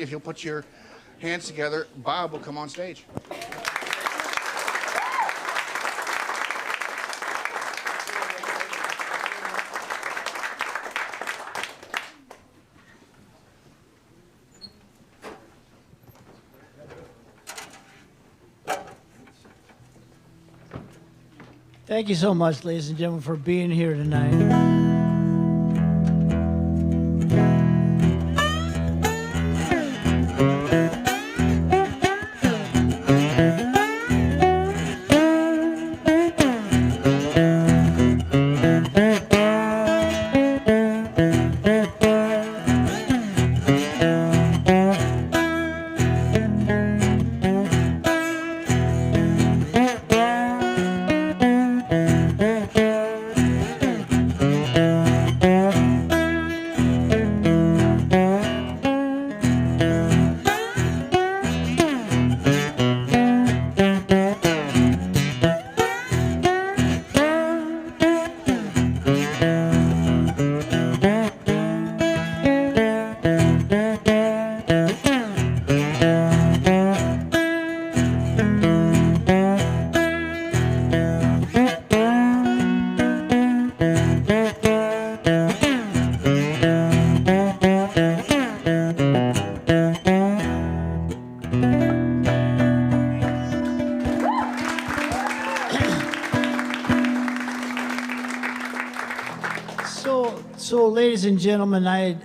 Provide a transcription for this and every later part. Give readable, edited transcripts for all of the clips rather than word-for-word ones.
if you'll put your hands together, Bob will come on stage. Thank you so much, ladies and gentlemen, for being here tonight. So, ladies and gentlemen, I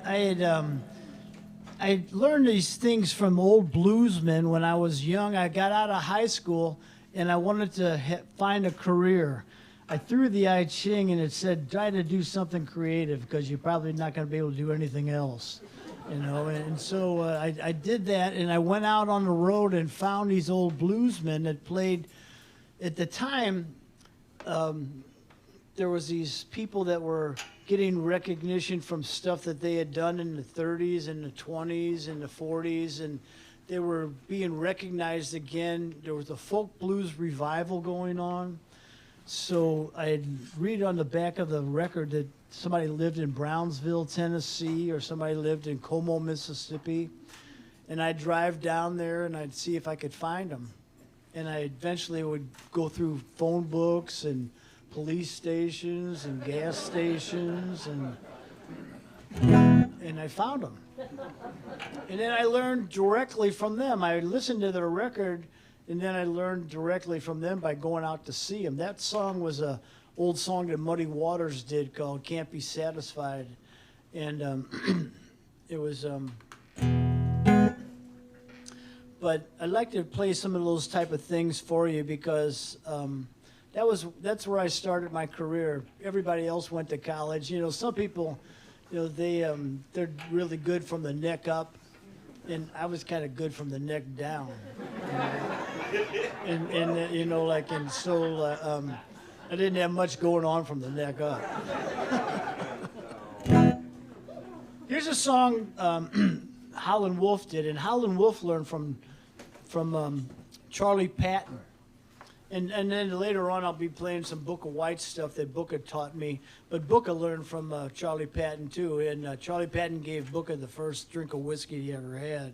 learned these things from old bluesmen when I was young. I got out of high school and I wanted to find a career. I threw the I Ching and it said, try to do something creative because you're probably not going to be able to do anything else. You know, and so I did that, and I went out on the road and found these old bluesmen that played. At the time, there was these people that were getting recognition from stuff that they had done in the 30s and the 20s and the 40s, and they were being recognized again. There was a folk blues revival going on. So I'd read on the back of the record that somebody lived in Brownsville, Tennessee, or somebody lived in Como, Mississippi. And I'd drive down there and I'd see if I could find them. And I eventually would go through phone books and police stations and gas stations, and I found them. And then I learned directly from them. I listened to their record, and then I learned directly from them by going out to see them. That song was a old song that Muddy Waters did called Can't Be Satisfied. And it was, but I'd like to play some of those type of things for you because that's where I started my career. Everybody else went to college. You know, some people, you know, they're really good from the neck up, and I was kind of good from the neck down. And you know, like, and so I didn't have much going on from the neck up. Here's a song Howlin' Wolf did, and Howlin' Wolf learned from Charlie Patton. And then later on, I'll be playing some Bukka White stuff that Bukka taught me. But Bukka learned from Charlie Patton, too. And Charlie Patton gave Bukka the first drink of whiskey he ever had.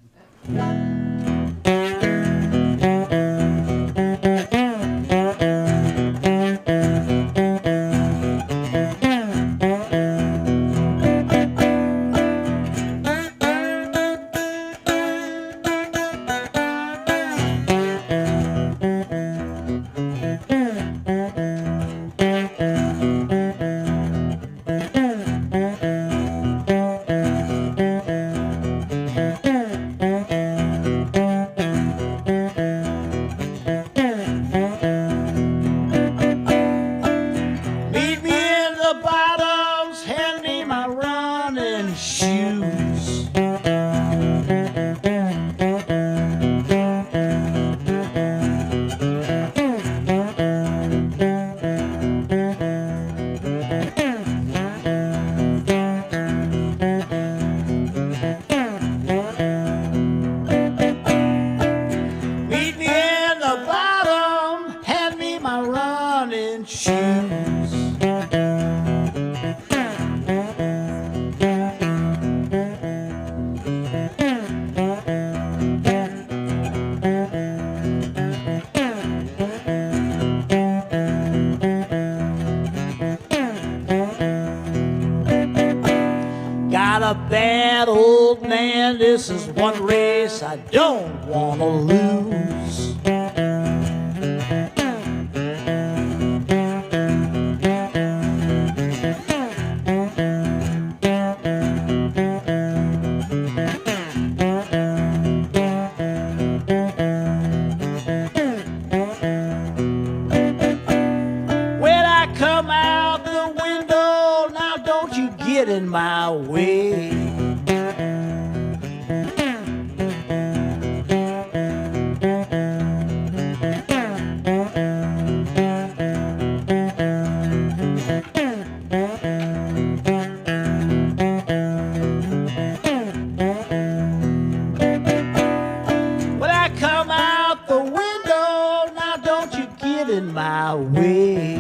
one race I don't want to lose. When I come out the window, now don't you get in my way. When I come out the window, now don't you get in my way.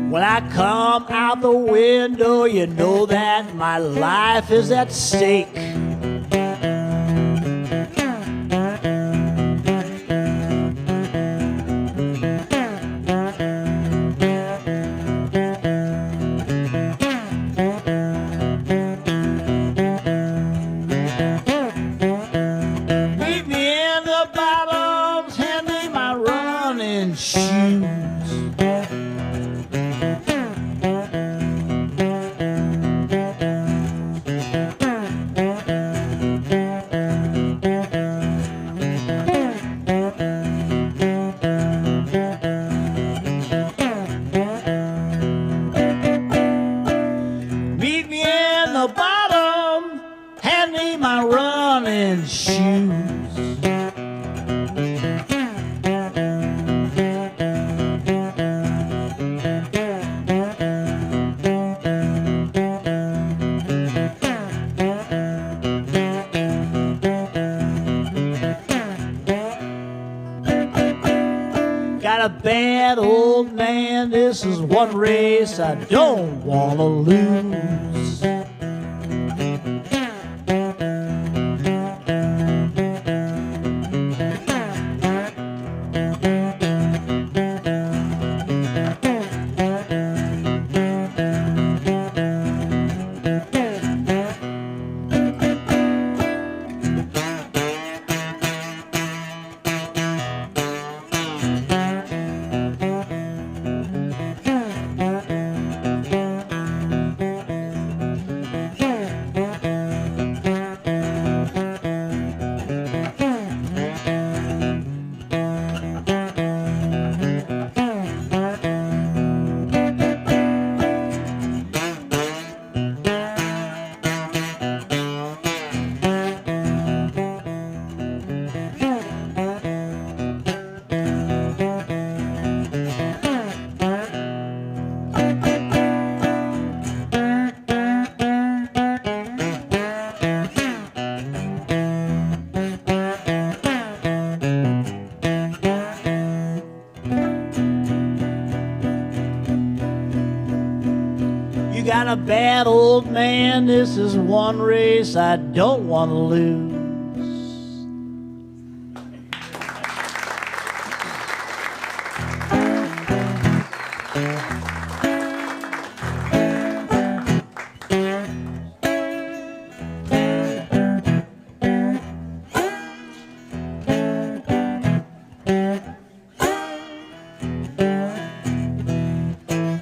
When I come out the window, you know that my life is at stake. Meet me in the bottoms, hand me my running shoes. Meet me in the bottom, hand me my running shoes. Got a bad old man, this is one race I don't want to lose. You got a bad old man, this is one race I don't want to lose.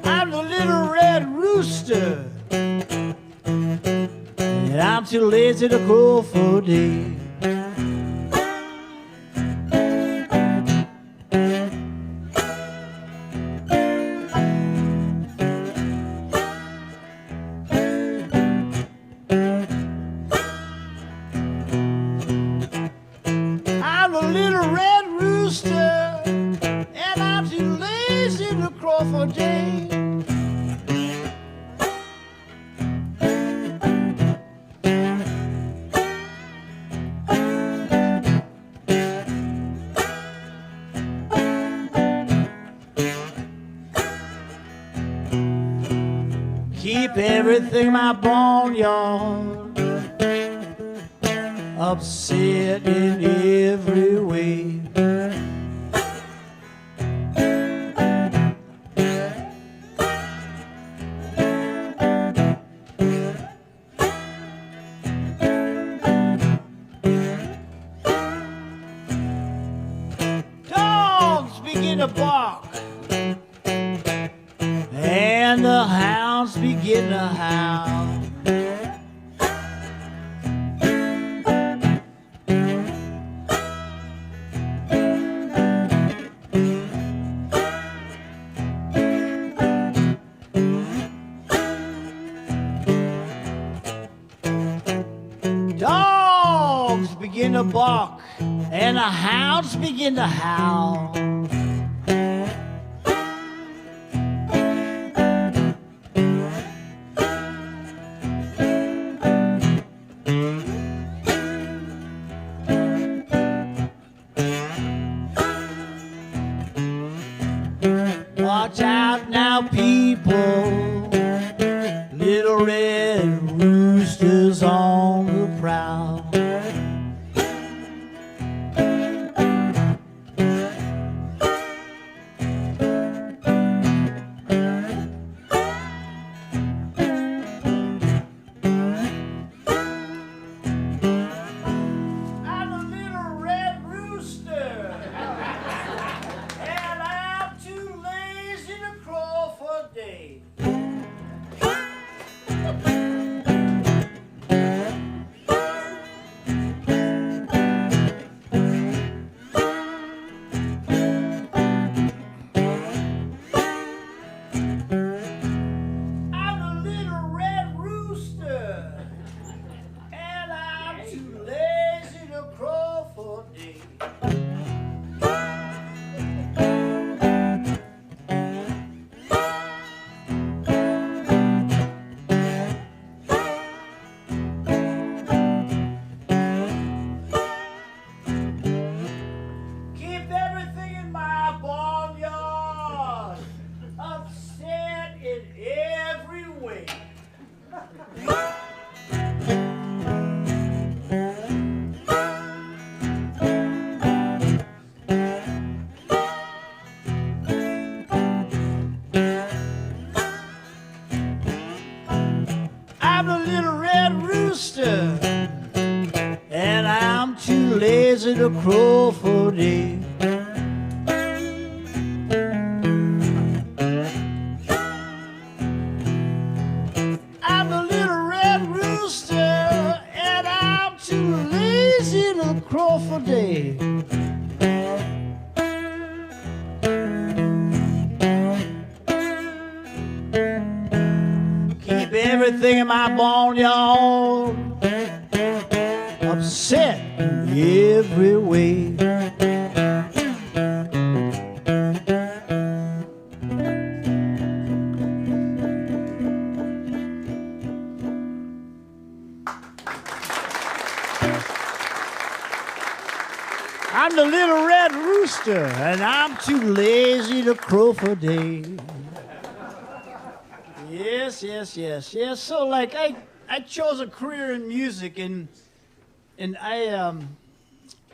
I'm the little red rooster, and I'm too lazy to crow for day. I'm a little red rooster, and I'm too lazy to crow for day. Keep keep everything in my boneyard upset in every way. Dogs begin to bark and the hounds begin to howl. Dogs begin to bark and the hounds begin to howl. Watch out now, people, little red roosters on the prowl. I'm a little red rooster, and I'm too lazy to crow for days. I'm a little red rooster, and I'm too lazy to crow for days. Keep everything in my barnyard upset in every way. I'm a little red rooster, and I'm too lazy to crow for days. I'm a little red rooster, and I'm too lazy to crow for days. Keep everything in my barnyard upset in every way. I'm the little red rooster, and I'm too lazy to crow for days. Yes. So like I chose a career in music, and I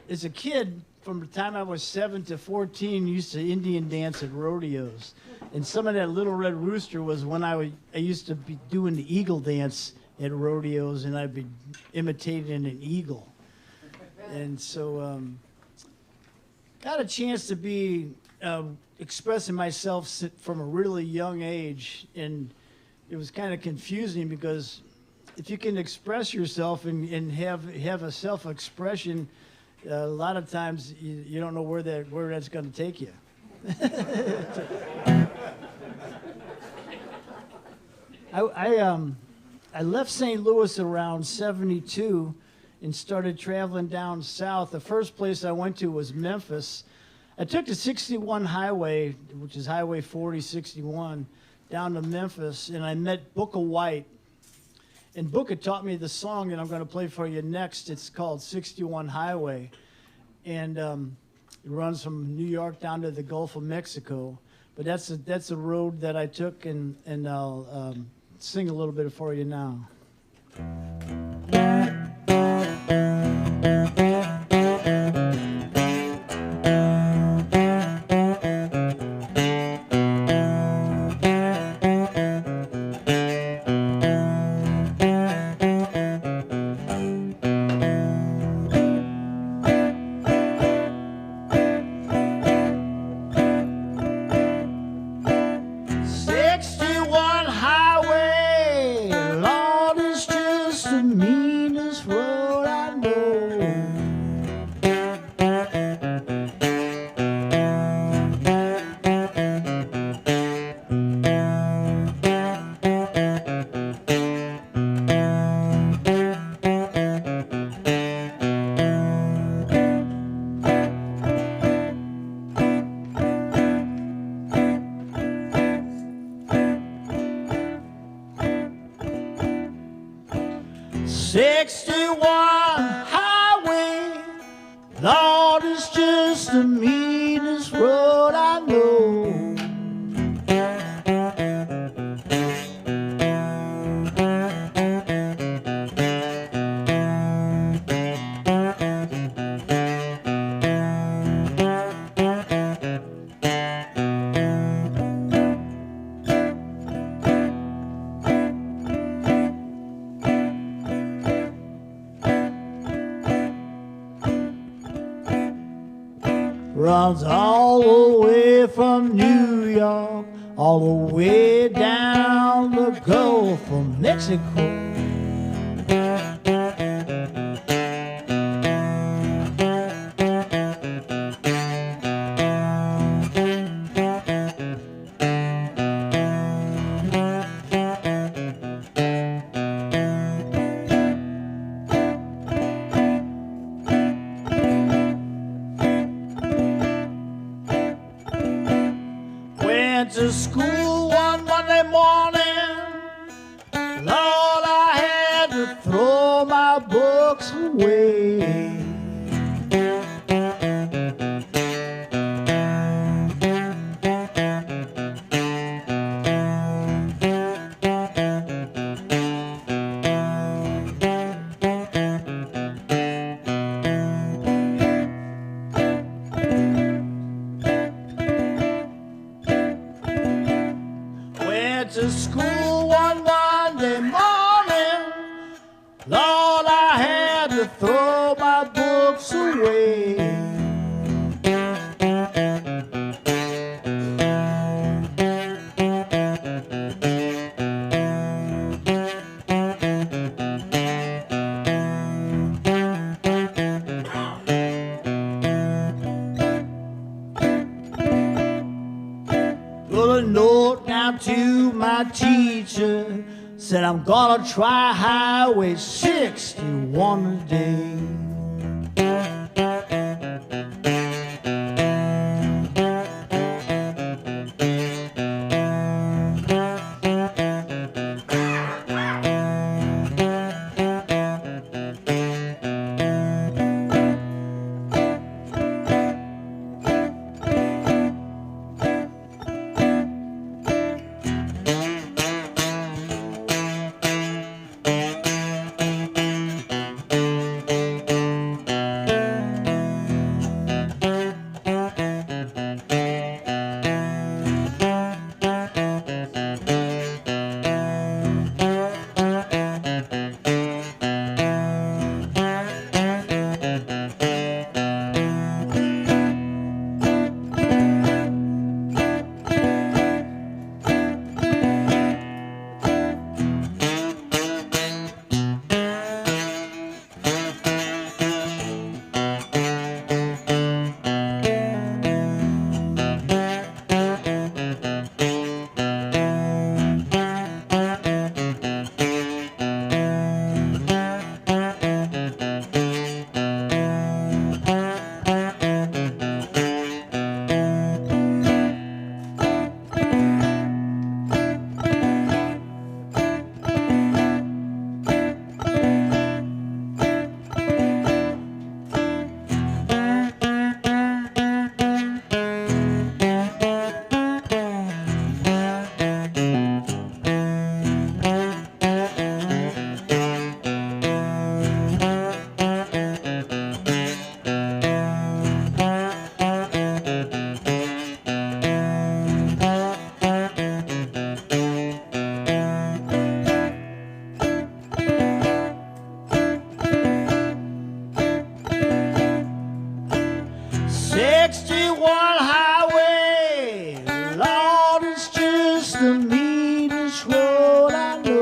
as a kid, from the time I was 7 to 14, used to Indian dance at rodeos. And some of that Little Red Rooster was when I used to be doing the eagle dance at rodeos, and I'd be imitating an eagle. And so got a chance to be expressing myself from a really young age, and it was kind of confusing because if you can express yourself and have a self-expression, a lot of times you don't know where that's going to take you. I left St. Louis around 72 and started traveling down south. The first place I went to was Memphis. I took the 61 highway, which is Highway 4061, down to Memphis, and I met Bukka White. And Bukka taught me the song that I'm going to play for you next. It's called 61 Highway. And it runs from New York down to the Gulf of Mexico. But that's a road that I took, and I'll sing a little bit for you now. Lord, it's just the meanest road I know. Runs all the way from New York, all the way down the Gulf of Mexico. Went to school one Monday morning, Lord, I had to throw my books away. Went to school one Monday morning, Lord, I had to throw my books away. Put a note down to my teacher, said I'm gonna try Highway 61 today. 61 highway, Lord, it's just the meanest road I know.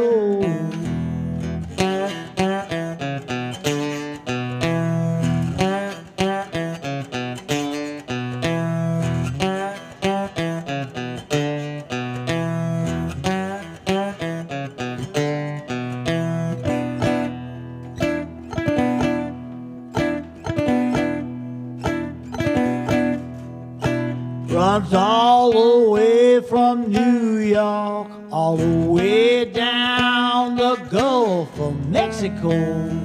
Runs all the way from New York, all the way down the Gulf of Mexico.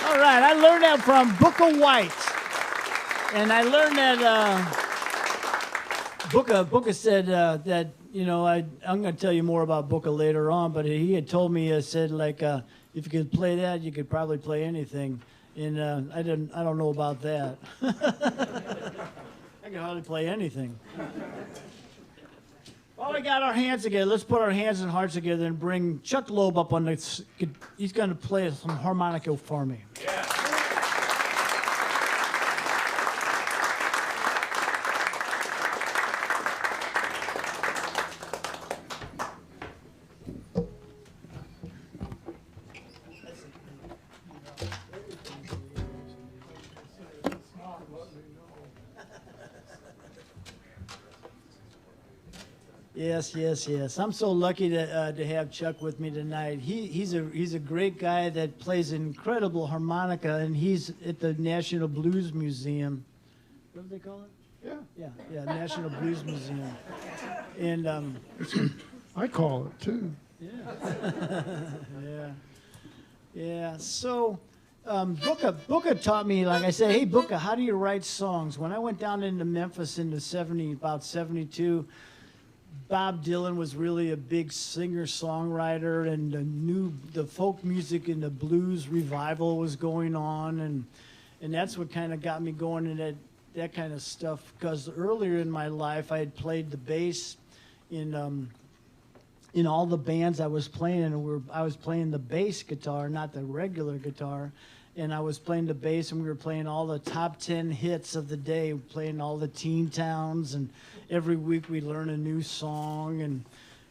All right, I learned that from Bukka White. And I learned that Bukka said that, you know, I'm going to tell you more about Bukka later on, but he had told me, said, like, if you could play that, you could probably play anything. And I don't know about that. I can hardly play anything. Well, we got our hands together. Let's put our hands and hearts together and bring Chuck Loeb up on the. He's going to play some harmonica for me. Yeah. Yes. I'm so lucky to have Chuck with me tonight. He's a great guy that plays incredible harmonica, and he's at the National Blues Museum. What do they call it? Yeah, National Blues Museum. And I call it too. yeah. So Bukka taught me, like I said, hey Bukka, how do you write songs? When I went down into Memphis in about 72. Bob Dylan was really a big singer-songwriter, and the folk music and the blues revival was going on, and that's what kind of got me going in that kind of stuff. Because earlier in my life, I had played the bass in all the bands I was playing, and I was playing the bass guitar, not the regular guitar. And I was playing the bass, and we were playing all the top 10 hits of the day, playing all the teen towns, and every week we learn a new song.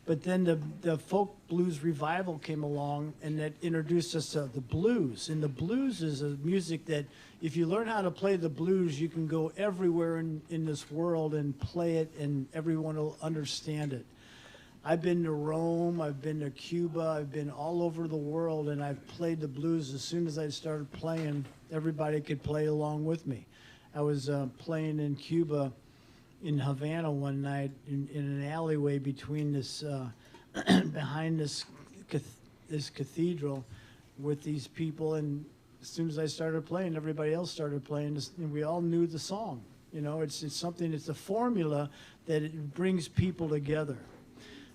But then the folk blues revival came along, and that introduced us to the blues. And the blues is a music that, if you learn how to play the blues, you can go everywhere in this world and play it, and everyone will understand it. I've been to Rome, I've been to Cuba, I've been all over the world, and I've played the blues. As soon as I started playing, everybody could play along with me. I was playing in Cuba, in Havana one night, in an alleyway between this, behind this cathedral, with these people, and as soon as I started playing, everybody else started playing, and we all knew the song. You know, it's something, it's a formula that it brings people together.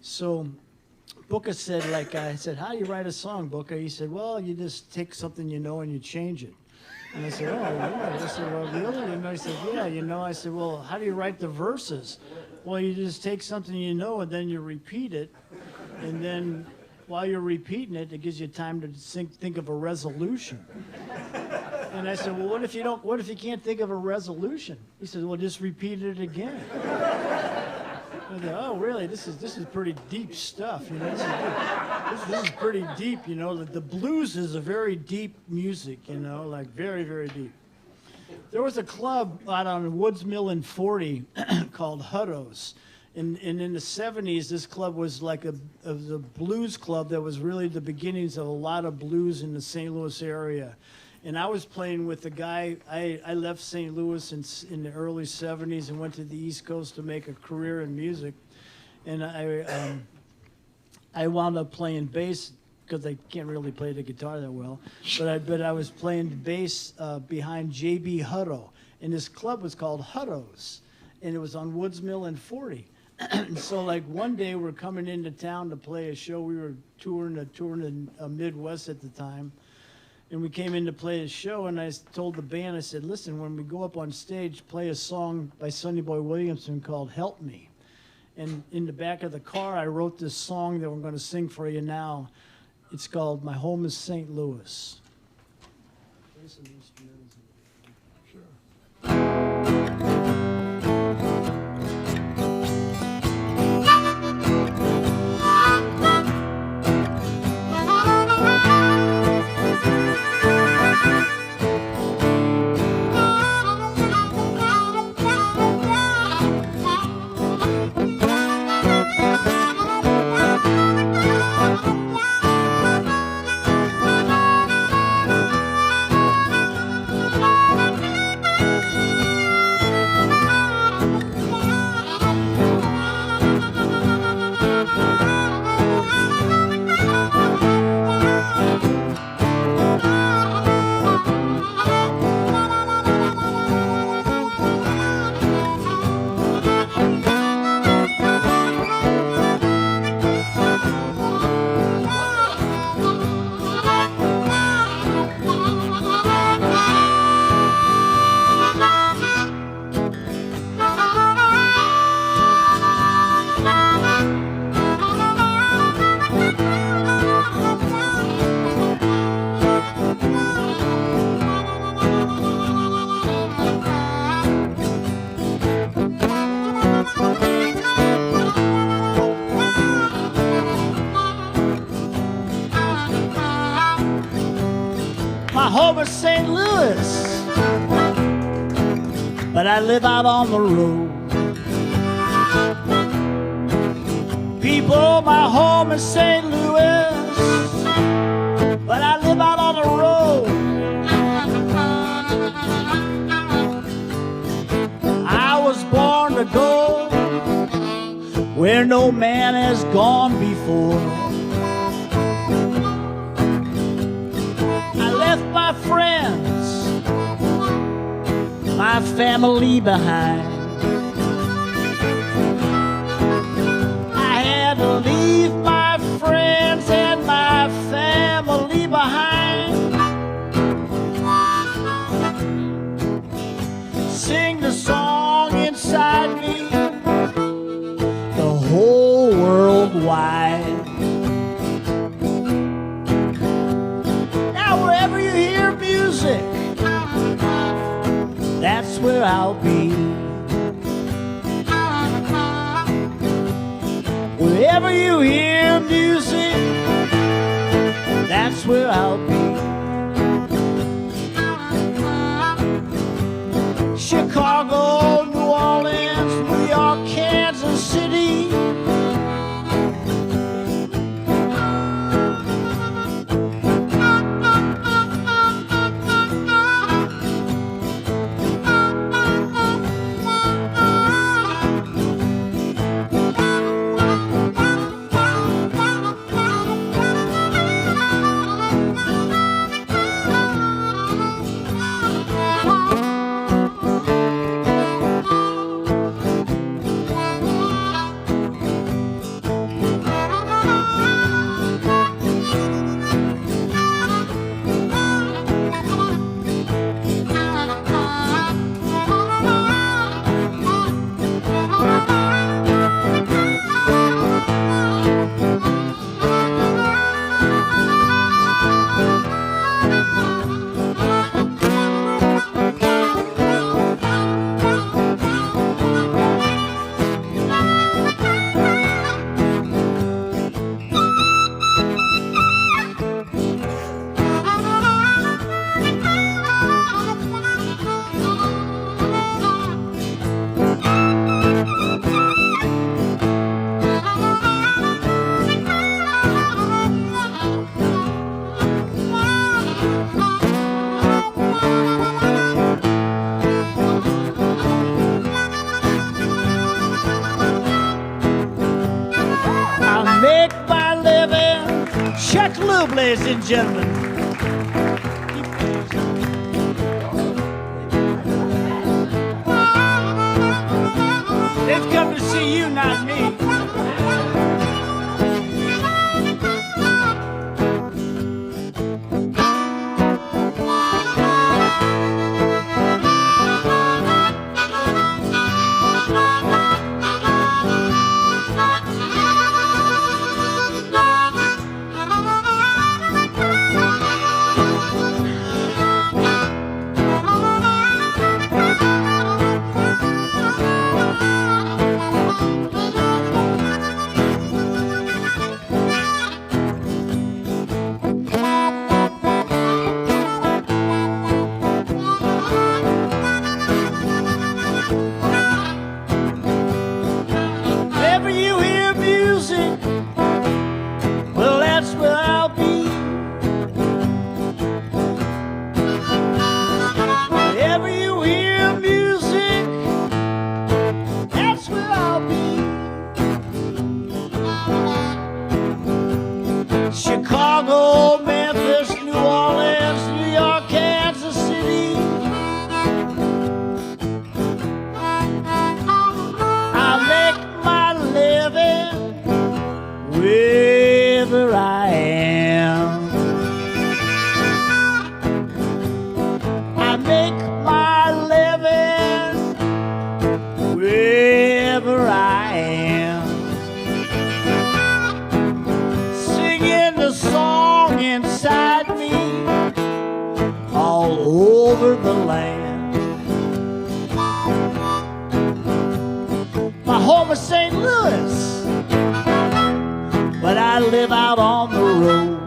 So Bukka said, like, I said, how do you write a song, Bukka? He said, well, you just take something you know and you change it. And I said, oh, yeah. I said, well, really? And I said, yeah, you know. I said, well, how do you write the verses? Well, you just take something you know and then you repeat it. And then while you're repeating it, it gives you time to think of a resolution. And I said, well, what if you can't think of a resolution? He said, well, just repeat it again. I said, oh, really? This is pretty deep stuff. You know, this is pretty deep. You know, the blues is a very deep music. You know, like very, very deep. There was a club out on Woods Mill in 40 called Hutto's. And in the 70s, this club was like a blues club that was really the beginnings of a lot of blues in the St. Louis area. And I was playing with the guy. I left St. Louis in the early 70s and went to the East Coast to make a career in music. And I wound up playing bass because I can't really play the guitar that well. But I was playing the bass behind J.B. Hutto. And this club was called Hutto's. And it was on Woods Mill in 40. So like one day we're coming into town to play a show. We were touring the Midwest at the time. And we came in to play a show, and I told the band, I said, listen, when we go up on stage, play a song by Sonny Boy Williamson called Help Me. And in the back of the car, I wrote this song that we're going to sing for you now. It's called My Home is St. Louis. Play some instrumentals. My home is St. Louis, but I live out on the road. People, my home is St. Louis, but I live out on the road. I was born to go where no man has gone before. My friends, my family behind. I had to leave my friends and my family behind. Sing the song inside me, the whole world wide. Wherever you hear music, that's where I'll be. Wherever you hear music, that's where I'll be. Chicago, New Orleans, New York, Kansas City. Chuck Loeb, ladies and gentlemen. They've come to see you, not me. Chicago, Memphis, New Orleans, New York, Kansas City. I make my living wherever I am. I make my living wherever I am. Song inside me all over the land. My home is St. Louis, but I live out on the road.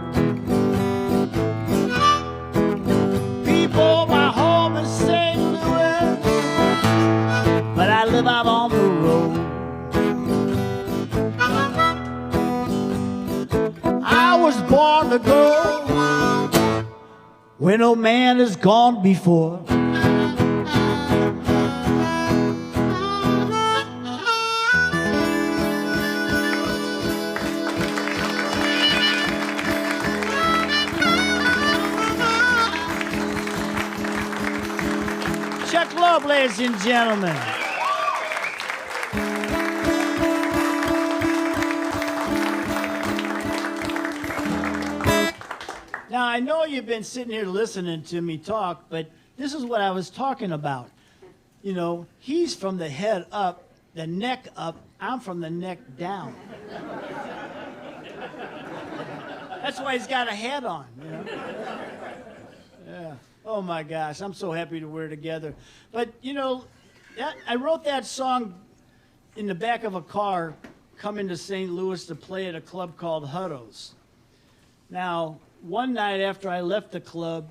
People, my home is St. Louis, but I live out on the road. I was born to go where no man has gone before. Chuck Loeb, ladies and gentlemen. Now, I know you've been sitting here listening to me talk, but this is what I was talking about. You know, he's from the head up, the neck up. I'm from the neck down. That's why he's got a hat on, you know? Yeah. Oh, my gosh. I'm so happy that we're together. But, you know, I wrote that song in the back of a car coming to St. Louis to play at a club called Hutto's. Now, one night after I left the club,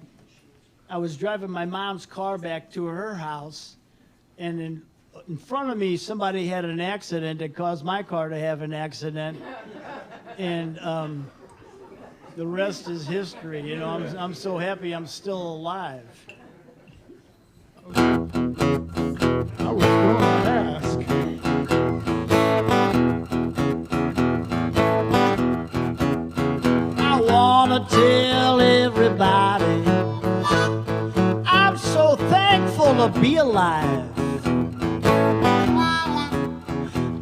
I was driving my mom's car back to her house, and in front of me, somebody had an accident that caused my car to have an accident, and the rest is history. You know, I'm so happy I'm still alive. I was going to ask. I wanna tell everybody I'm so thankful to be alive.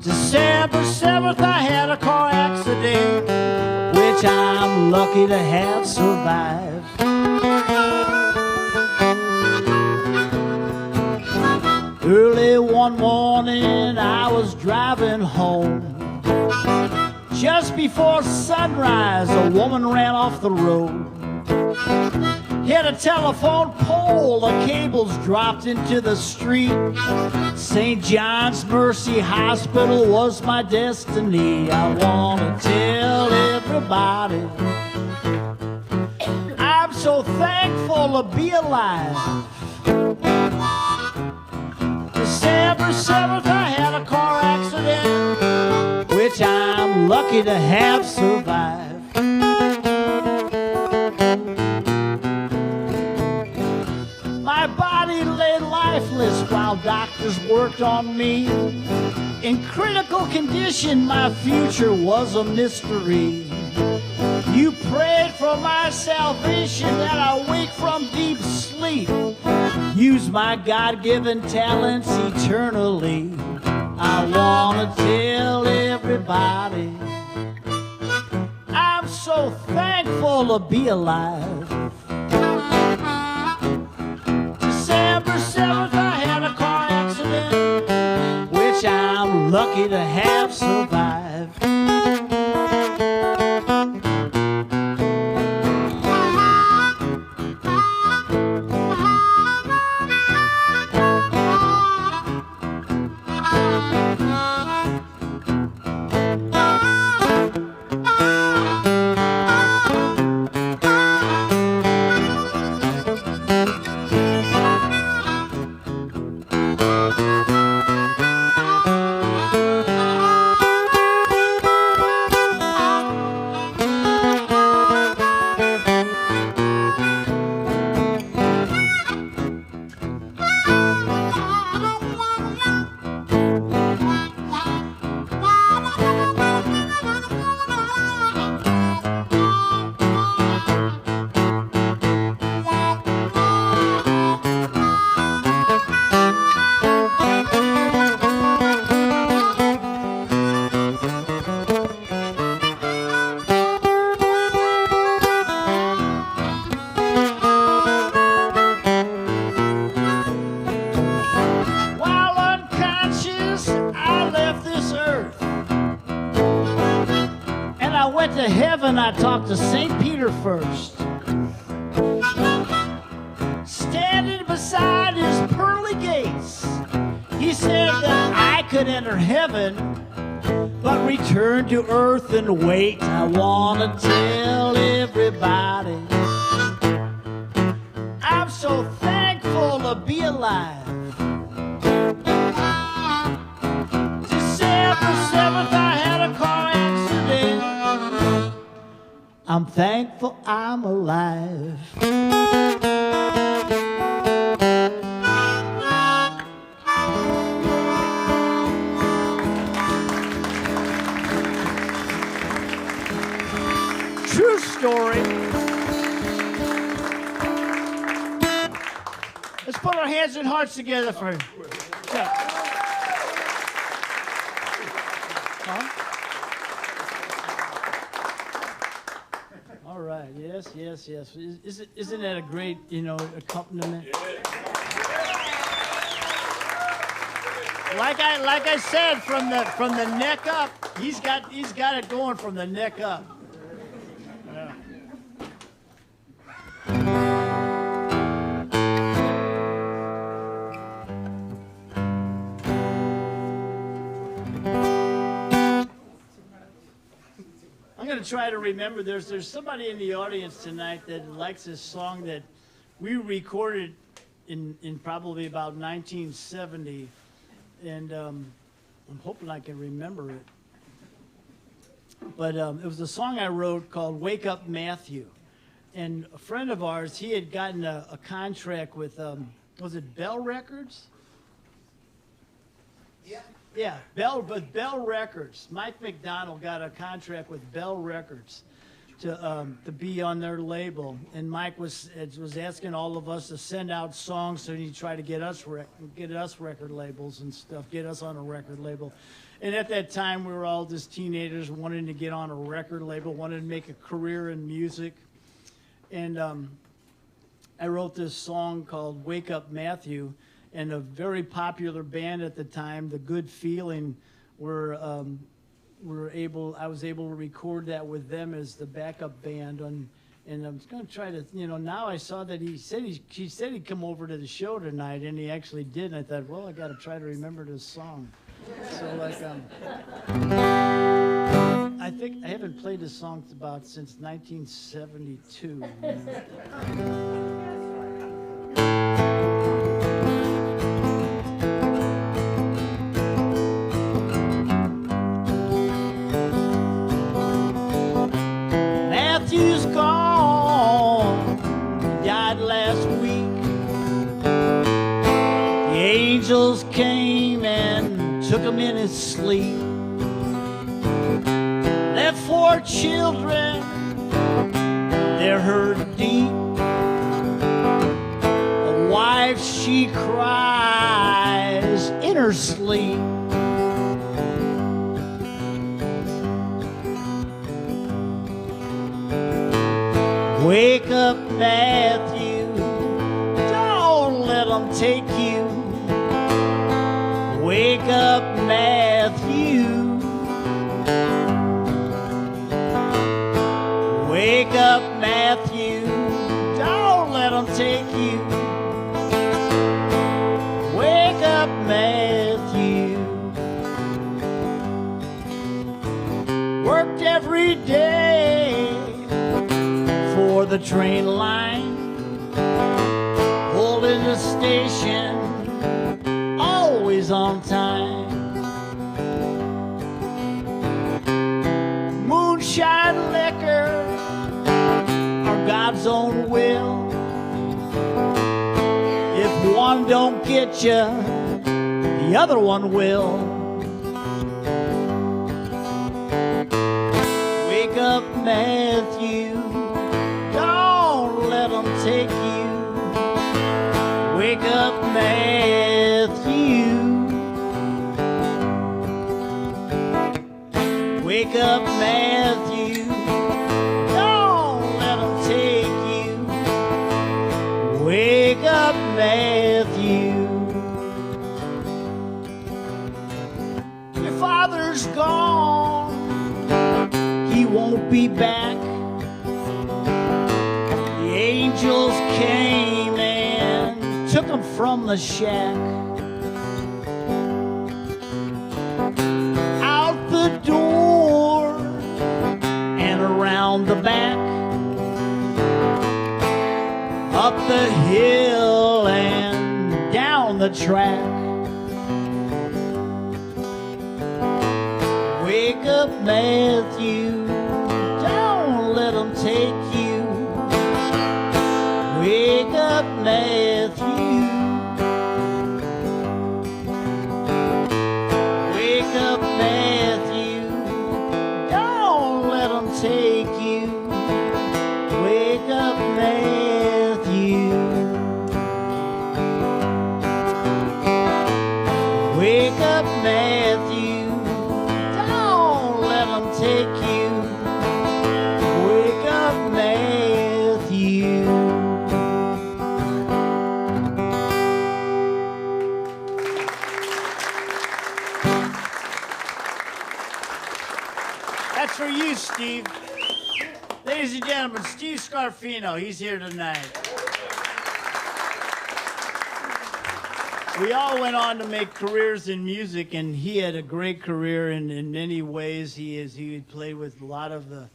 December 7th I had a car accident, which I'm lucky to have survived. Early one morning I was driving home. Just before sunrise, a woman ran off the road. Hit a telephone pole, the cables dropped into the street. St. John's Mercy Hospital was my destiny. I want to tell everybody I'm so thankful to be alive. December 7th, I had a car accident, which I'm lucky to have survived. My body lay lifeless while doctors worked on me. In critical condition, my future was a mystery. You prayed for my salvation that I wake from deep sleep. Use my God-given talents eternally. I wanna tell everybody I'm so thankful to be alive. December 7th I had a car accident, which I'm lucky to have survived. To heaven, I talked to St. Peter first. Standing beside his pearly gates, he said that I could enter heaven, but return to earth and wait. I want to tell everybody I'm so thankful to be alive. December 7th, I had a car accident. I'm thankful I'm alive. True story. Let's put our hands and hearts together for Chuck. Huh? All right. Yes. Isn't that a great, accompaniment? Like I said, from the neck up, he's got it going from the neck up. Yeah. I'm going to try to remember. There's somebody in the audience tonight that likes this song that we recorded in probably about 1970, and I'm hoping I can remember it. But it was a song I wrote called "Wake Up, Matthew," and a friend of ours, he had gotten a contract with was it Bell Records? Yeah, Bell Records. Mike McDonald got a contract with Bell Records to be on their label, and Mike was asking all of us to send out songs so he'd try to get us record labels and stuff, get us on a record label. And at that time, we were all just teenagers wanting to get on a record label, wanted to make a career in music, and I wrote this song called "Wake Up, Matthew." And a very popular band at the time, The Good Feeling, I was able to record that with them as the backup band. And I'm going to try to, now I saw that he said he'd come over to the show tonight, and he actually did. And I thought, well, I got to try to remember this song. So I think I haven't played this song since 1972. Matthew's gone, he died last week. The angels came and took him in his sleep. Left 4 children, they're hurt deep. A wife, she cries in her sleep. Wake up, Matthew. Don't let them take you. Wake up, Matthew. Wake up, Matthew. Don't let them take you. Wake up, Matthew. Worked every day for the train line. Pulled in the station, always on time. Moonshine liquor, our God's own will. If one don't get you, the other one will. Wake up, Matthew. Don't let them take you. Wake up, Matthew. Wake up, Matthew. Don't let them take you. Wake up, Matthew. Your father's gone. He won't be back. The angels came and took him from the shack. Out the door and around the back. Up the hill and down the track. Wake up, Matthew. Don't let them take you. Wake up, Matthew. Wake up, Matthew. Don't let them take you. Wake up, Matthew. Wake up, Matthew. Don't let them take you. Wake up, Matthew. That's for you, Steve. Ladies and gentlemen, Steve Scarfino, he's here tonight. We all went on to make careers in music, and he had a great career in many ways. He played with a lot of the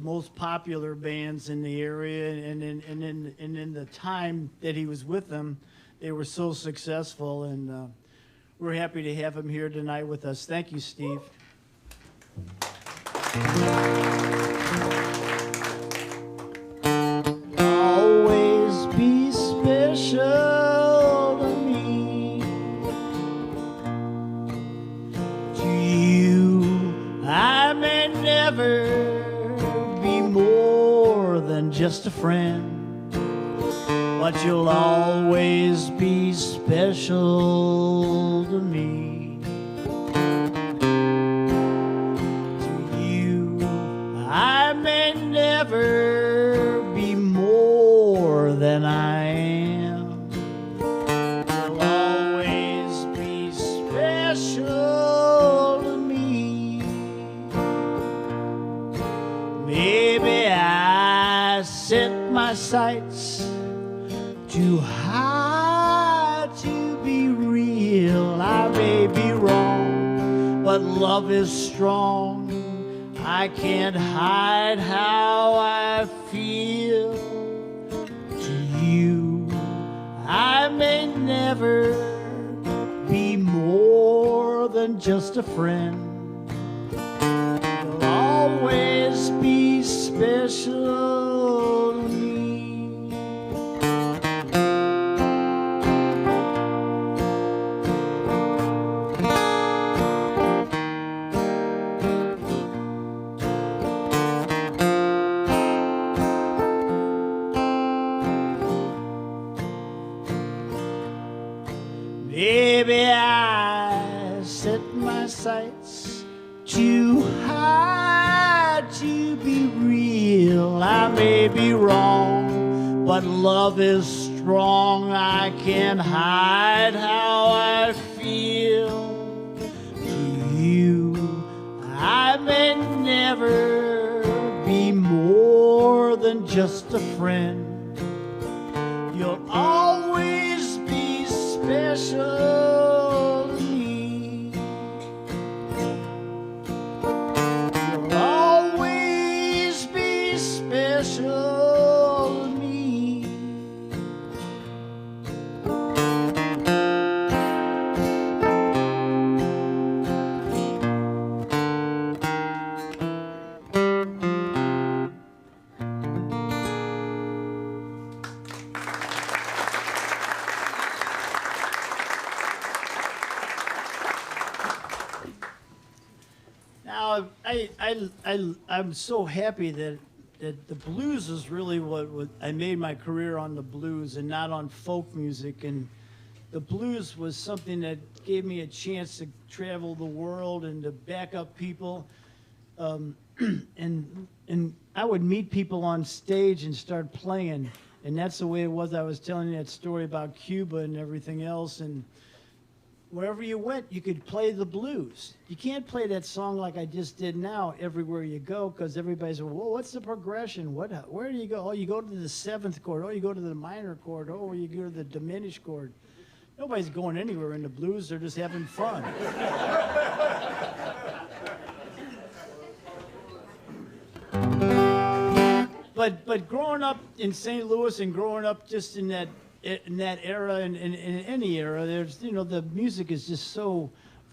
most popular bands in the area, and in the time that he was with them, they were so successful, and we're happy to have him here tonight with us. Thank you, Steve. Always be special to me. To you, I may never be more than just a friend, but you'll always be special to me. I may never be more than I am. You'll always be special to me. Maybe I set my sights too high to be real. I may be wrong, but love is strong. I can't hide how I feel. To you, I may never be more than just a friend. You'll always be special to me. Maybe I set my sights too high to be real. I I may be wrong, but love is strong. I can't hide how I feel. To you, I may never be more than just a friend. You'll always be special to me. You'll always be special to me. Now, I'm so happy that the blues is really what I made my career on, the blues and not on folk music. And the blues was something that gave me a chance to travel the world and to back up people. And I would meet people on stage and start playing. And that's the way it was. I was telling you that story about Cuba and everything else. And wherever you went, you could play the blues. You can't play that song like I just did now everywhere you go, because everybody's, well, what's the progression? Where do you go? Oh, you go to the seventh chord. Oh, you go to the minor chord. Oh, you go to the diminished chord. Nobody's going anywhere in the blues. They're just having fun. But growing up in St. Louis and growing up just in that era and in any era, there's, the music is just so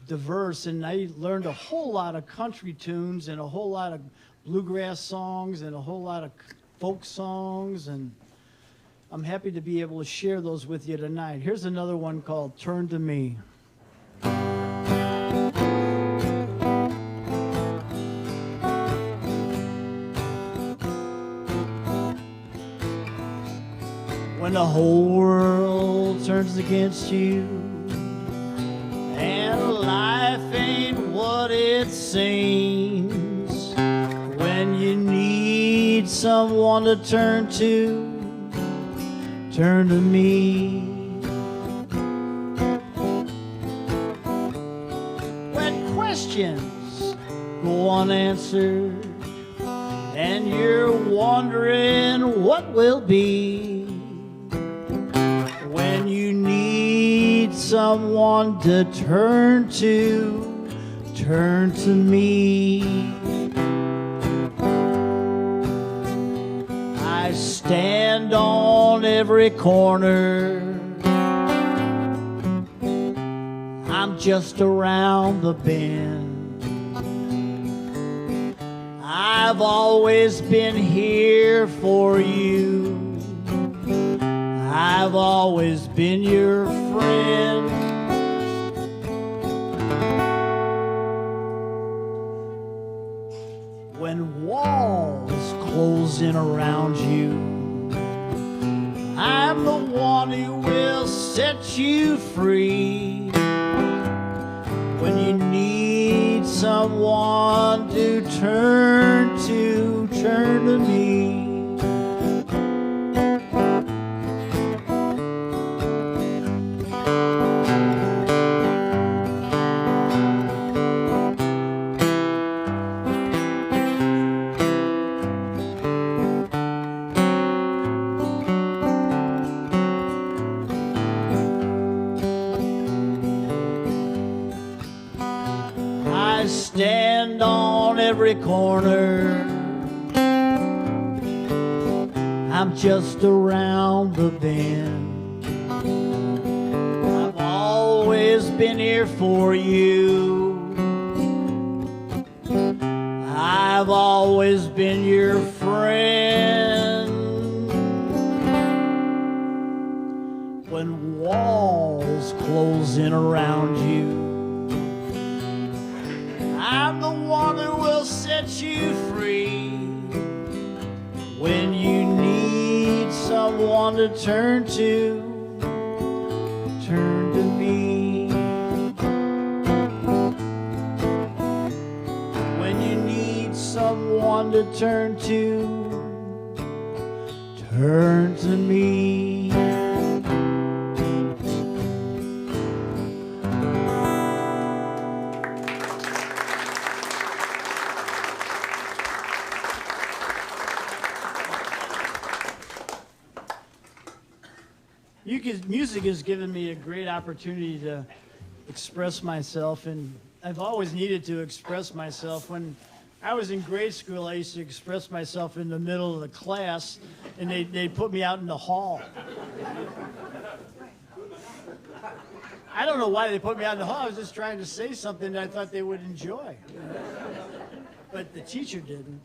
diverse, and I learned a whole lot of country tunes and a whole lot of bluegrass songs and a whole lot of folk songs, and I'm happy to be able to share those with you tonight. Here's another one called Turn to Me. When the whole world turns against you and life ain't what it seems, when you need someone to turn to me. When questions go unanswered and you're wondering what will be, when you need someone to turn to me. I stand on every corner. I'm just around the bend. I've always been here for you. I've always been your friend. When walls close in around you, I'm the one who will set you free. When you need someone to turn to me. I stand on every corner. I'm just around the bend. I've always been here for you. I've always been your friend. When walls close in around you, I'm the one who will set you free. When you need someone to turn to me. When you need someone to turn to turn to me. Music has given me a great opportunity to express myself, and I've always needed to express myself. When I was in grade school, I used to express myself in the middle of the class, and they'd put me out in the hall. I don't know why they put me out in the hall. I was just trying to say something that I thought they would enjoy. But the teacher didn't.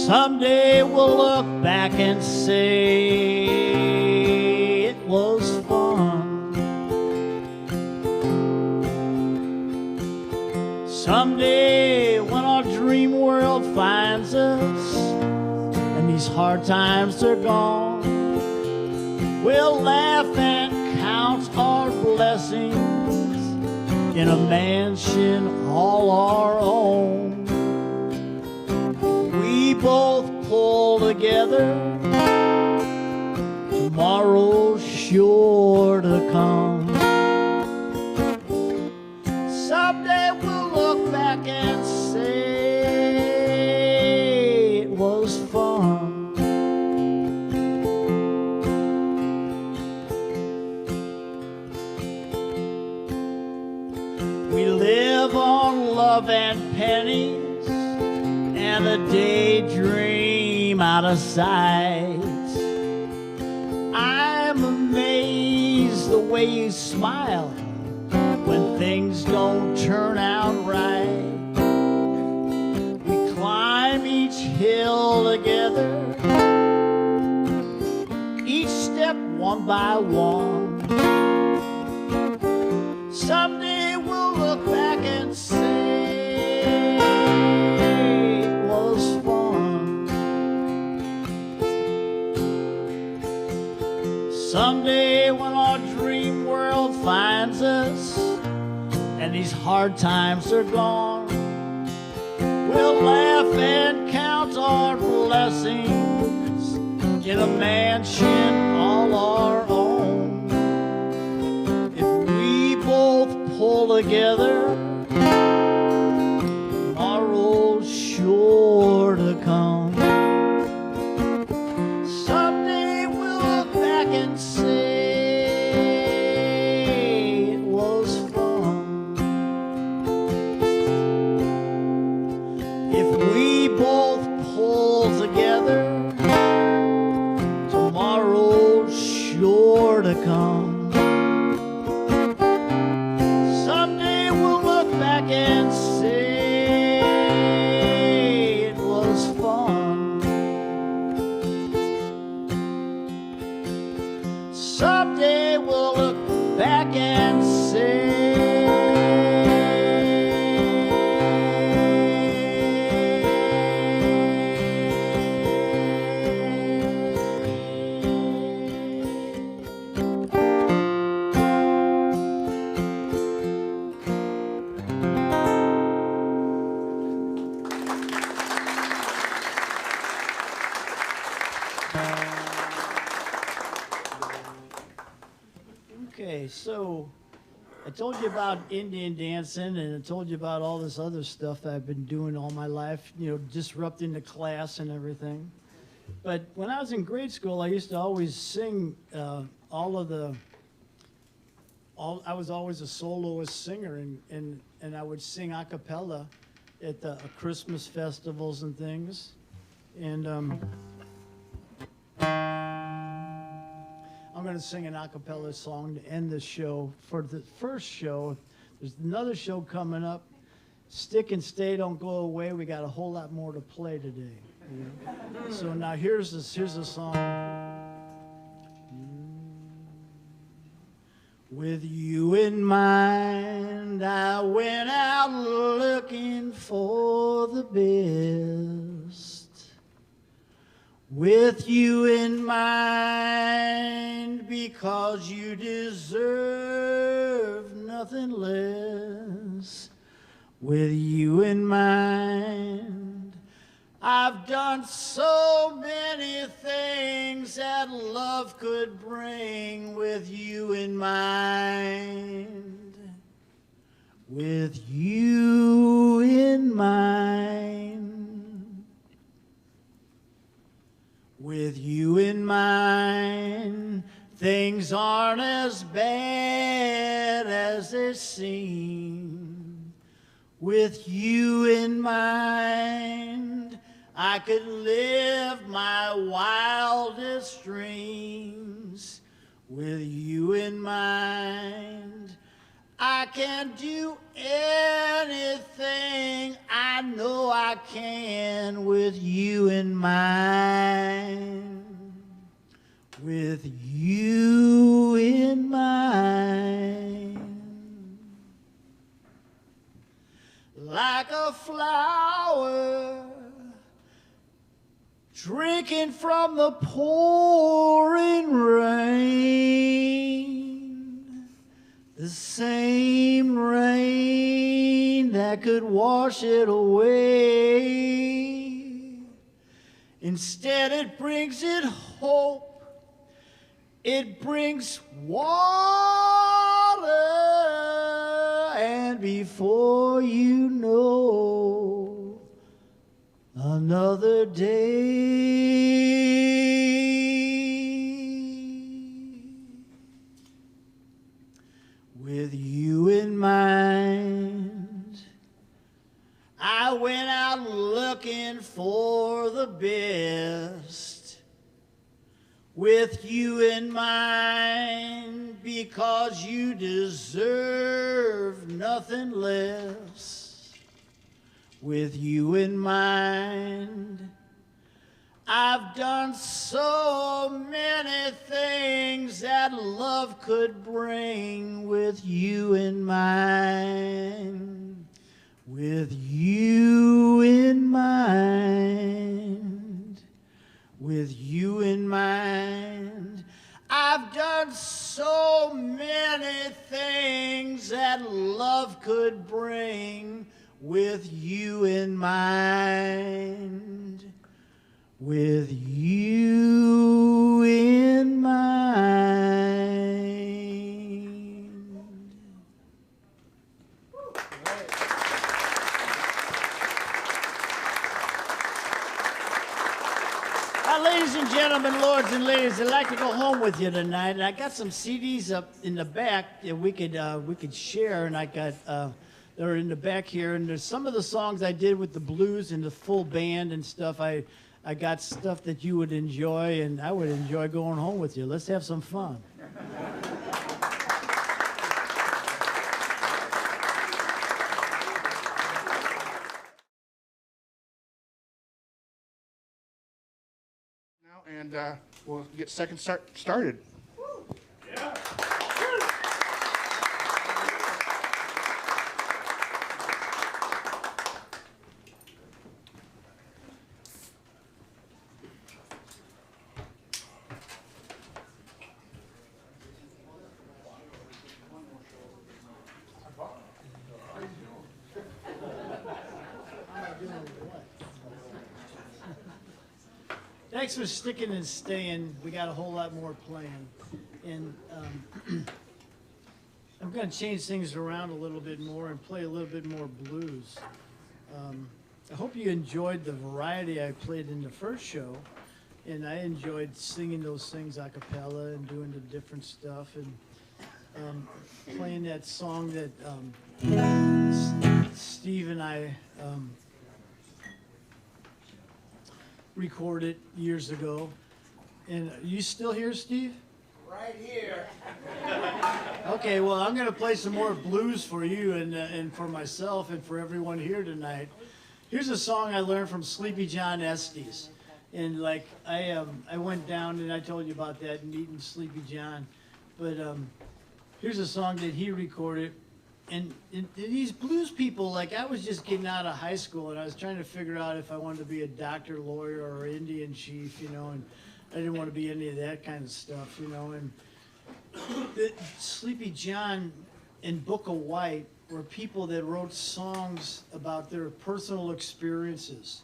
Someday we'll look back and say it was fun. Someday when our dream world finds us and these hard times are gone, we'll laugh and count our blessings in a mansion all our own. We both pull together, tomorrow's sure to come. Someday we'll look back and say it was fun. We live on love and pennies and a daydream out of sight. I'm amazed the way you smile when things don't turn out right. We climb each hill together, each step one by one. Someday we'll look back and say someday when our dream world finds us and these hard times are gone, we'll laugh and count our blessings in a mansion all our own. If we both pull together, tomorrow's sure to come. And say it was fun. If we both pull together, tomorrow's sure to come. Someday we'll look back and say it was fun. Someday we'll look back and say Okay, so I told you about Indian dancing, and I told you about all this other stuff that I've been doing all my life, you know, disrupting the class and everything. But when I was in grade school, I used to always sing I was always a soloist singer, and I would sing a cappella at the Christmas festivals and things. And I'm going to sing an a cappella song to end this show. For the first show, there's another show coming up. Stick and stay, don't go away. We got a whole lot more to play today. You know? So now here's a song. With you in mind, I went out looking for the best. with you in mind, because you deserve nothing less. With you in mind, I've done so many things that love could bring. With you in mind, with you in mind, with you in mind, things aren't as bad as they seem. With you in mind, I could live my wildest dreams. With you in mind, I can do anything I know I can. With you in mind, with you in mind. Like a flower drinking from the pouring rain, the same rain that could wash it away. Instead, it brings it hope, it brings water, and before you know, another day. With you in mind, I went out looking for the best. With you in mind, because you deserve nothing less. With you in mind, I've done so many things that love could bring. With you in mind, with you in mind, with you in mind, I've done so many things that love could bring. With you in mind, with you in mind. Ladies and gentlemen, lords and ladies, I'd like to go home with you tonight, and I got some CDs up in the back that we could share, and I got they're in the back here, and there's some of the songs I did with the blues and the full band and stuff. I got stuff that you would enjoy, and I would enjoy going home with you. Let's have some fun. And we'll get second started. Yeah. Thanks for sticking and staying. We got a whole lot more planned. And I'm going to change things around a little bit more and play a little bit more blues. I hope you enjoyed the variety I played in the first show. And I enjoyed singing those things a cappella and doing the different stuff. And playing that song that Steve and I recorded years ago. And you still here, Steve? Right here. Okay, well, I'm going to play some more blues for you and for myself and for everyone here tonight. Here's a song I learned from Sleepy John Estes. And like I went down and I told you about that, meeting Sleepy John. But here's a song that he recorded and these blues people, like I was just getting out of high school and I was trying to figure out if I wanted to be a doctor, lawyer, or Indian chief, you know, and I didn't want to be any of that kind of stuff, you know. And Sleepy John and Bukka White were people that wrote songs about their personal experiences.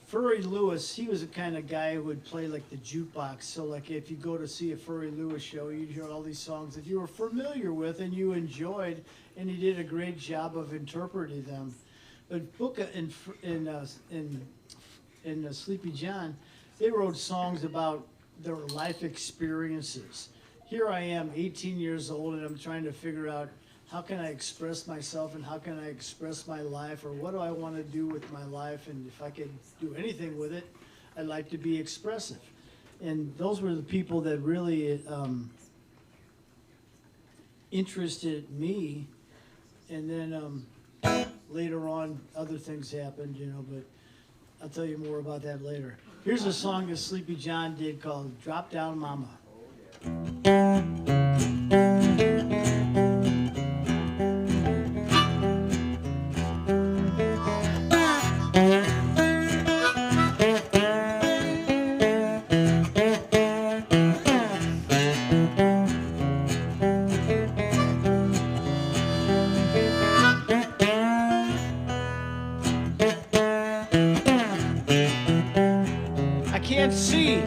Furry Lewis, he was the kind of guy who would play like the jukebox. So like if you go to see a Furry Lewis show, you'd hear all these songs that you were familiar with and you enjoyed, and he did a great job of interpreting them. But Bukka and Sleepy John, they wrote songs about their life experiences. Here I am, 18 years old, and I'm trying to figure out how can I express myself and how can I express my life, or what do I want to do with my life, and if I could do anything with it, I'd like to be expressive. And those were the people that really interested me. And then later on, other things happened, you know, but I'll tell you more about that later. Here's a song that Sleepy John did called Drop Down Mama. Can't see.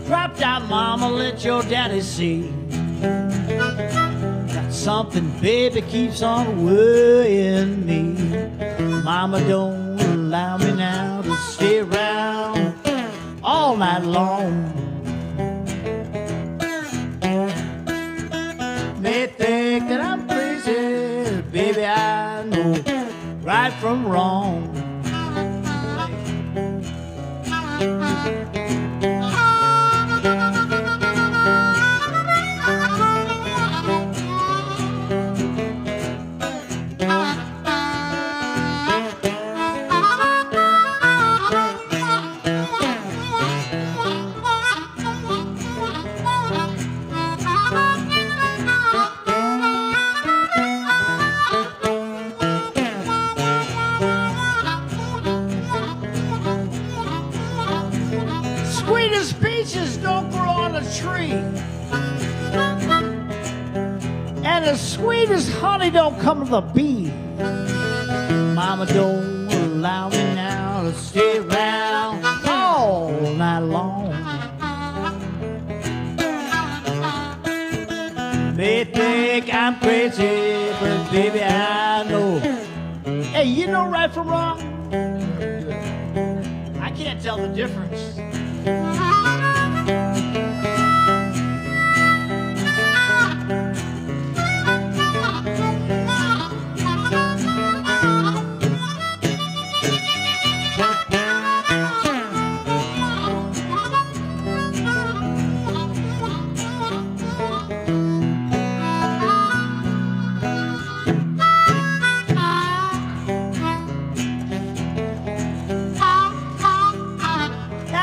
Drop down, mama, let your daddy see. Got something, baby, keeps on worrying me. Mama, don't allow me now to stay around all night long. May think that I'm crazy, baby, I know right from wrong. Sweetest peaches don't grow on a tree, and the sweetest honey don't come to the bee. Mama, don't allow me now to stay around all night long. They think I'm crazy, but baby, I know. Hey, you know right from wrong? I can't tell the difference.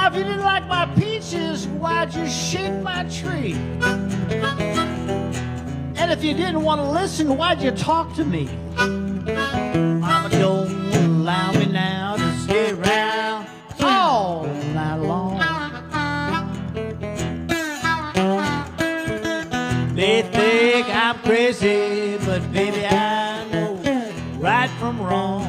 If you didn't like my peaches, why'd you shake my tree? And if you didn't want to listen, why'd you talk to me? Mama, don't allow me now to stay around all night long. They think I'm crazy, but baby, I know right from wrong.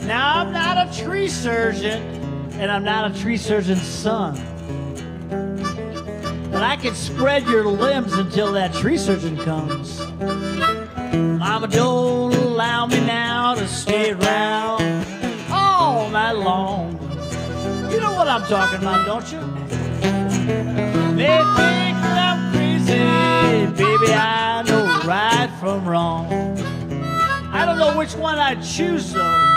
Now I'm not a tree surgeon, and I'm not a tree surgeon's son. But I can spread your limbs until that tree surgeon comes. Mama, don't allow me now to stay around all night long. You know what I'm talking about, don't you? They think that I'm crazy, baby, I know right from wrong. I don't know which one I'd choose though.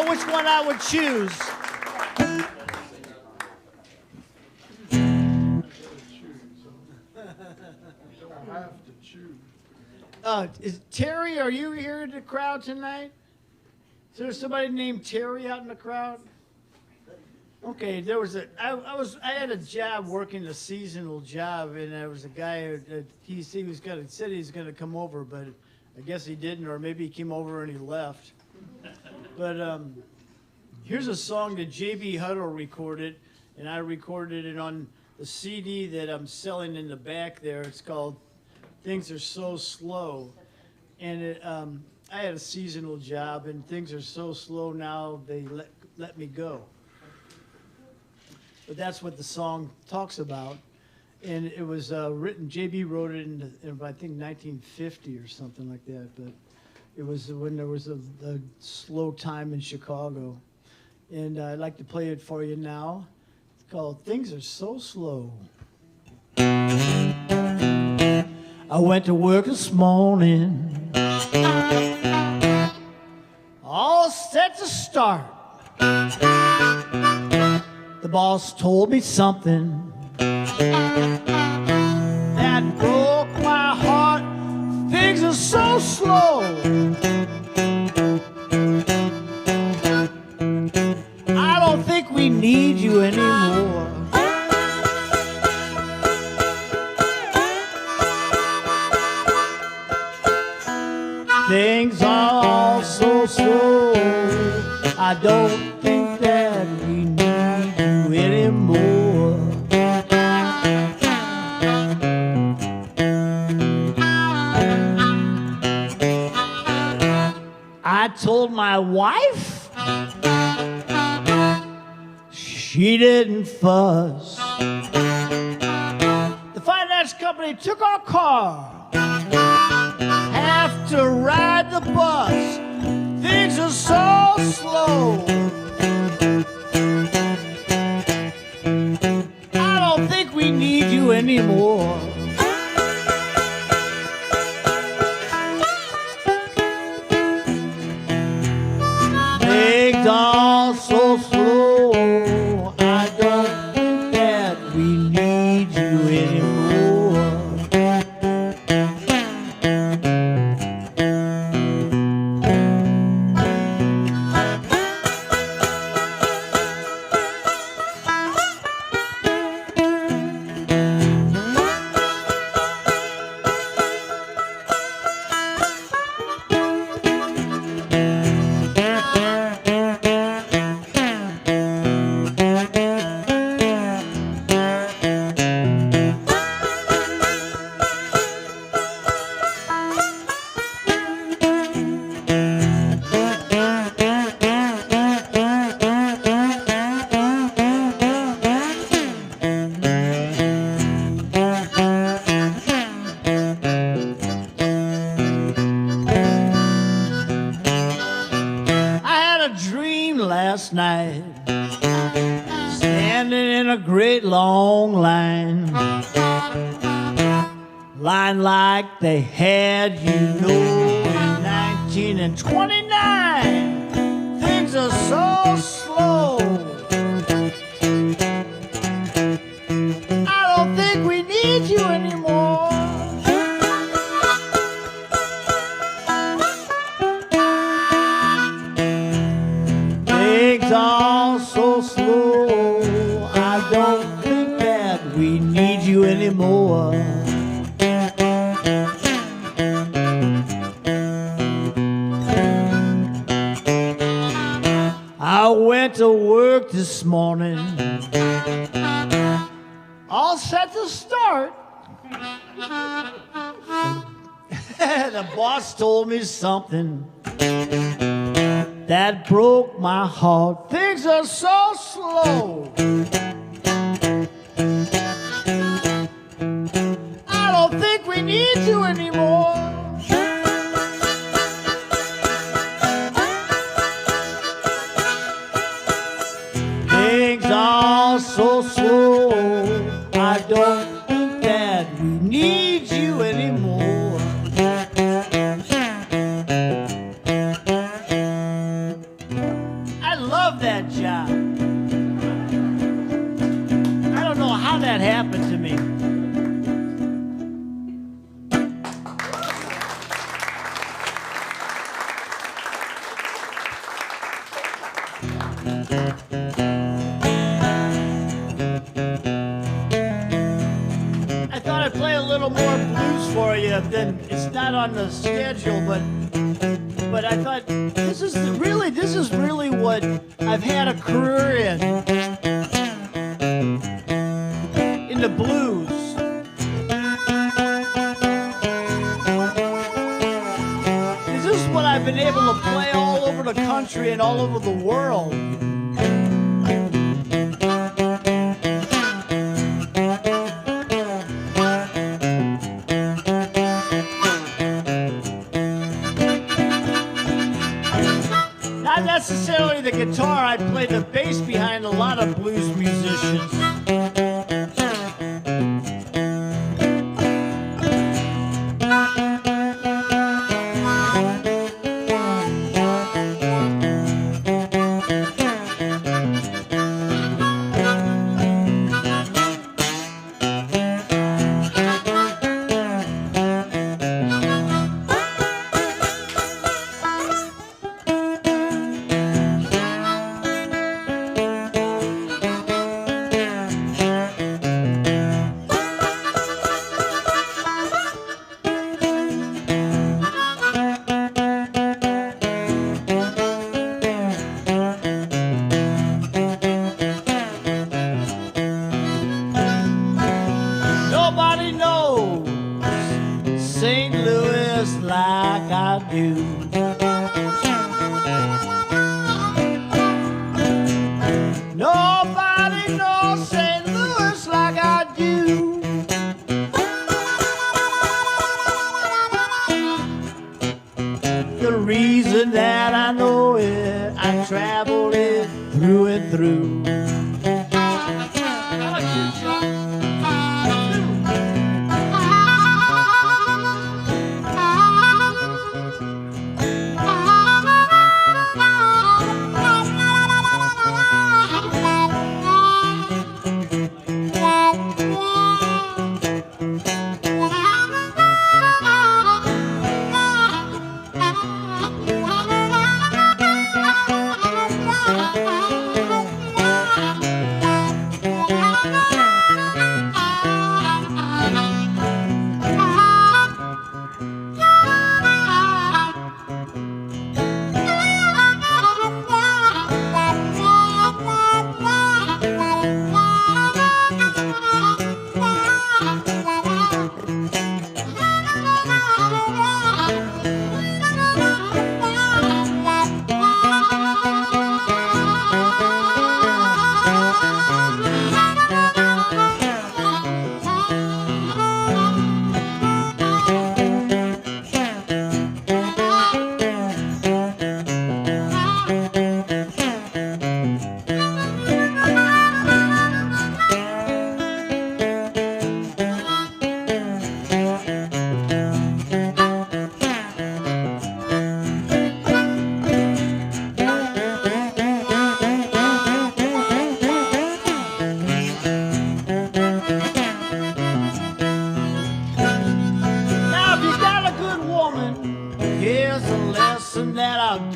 Which one I would choose. Is Terry, are you here in the crowd tonight? Is there somebody named Terry out in the crowd? Okay, there was I had a job working a seasonal job, and there was a guy that said he was gonna come over, but I guess he didn't, or maybe he came over and he left. But here's a song that J.B. Huddle recorded, and I recorded it on the CD that I'm selling in the back there. It's called Things Are So Slow. And I had a seasonal job, and things are so slow now, they let me go. But that's what the song talks about. And it was written, J.B. wrote it in I think, 1950 or something like that. But it was when there was a slow time in Chicago. And I'd like to play it for you now. It's called Things Are So Slow. I went to work this morning, all set to start. The boss told me something that broke my heart. Things are so slow. I don't think we need you anymore. Things are all so slow. I don't think that we need you anymore. I told my wife, she didn't fuss. The finance company took our car. Have to ride the bus. Things are so slow. I don't think we need you anymore. Things are so slow. I don't think that we need you anymore. Last night, standing in a great long line, line like they had, you know, in 1929. Things are so slow. I don't think we need you anymore. Things are so slow. I don't think that we need you anymore. I went to work this morning, all set to start. The boss told me something that broke my heart. Things are so slow. I don't think we need you anymore. Things are so slow. I don't think that we need you anymore. I love that job. I don't know how that happened to me. I thought I'd play a little more blues for you. Then it's not on the schedule, but I thought this is really what I've had a career in the blues. This is what I've been able to play all over the country and all over the world. Not necessarily the guitar, I play the bass behind a lot of blues musicians. Nobody knows St. Louis like I do. Nobody knows St. Louis like I do. The reason that I know it, I traveled it through and through.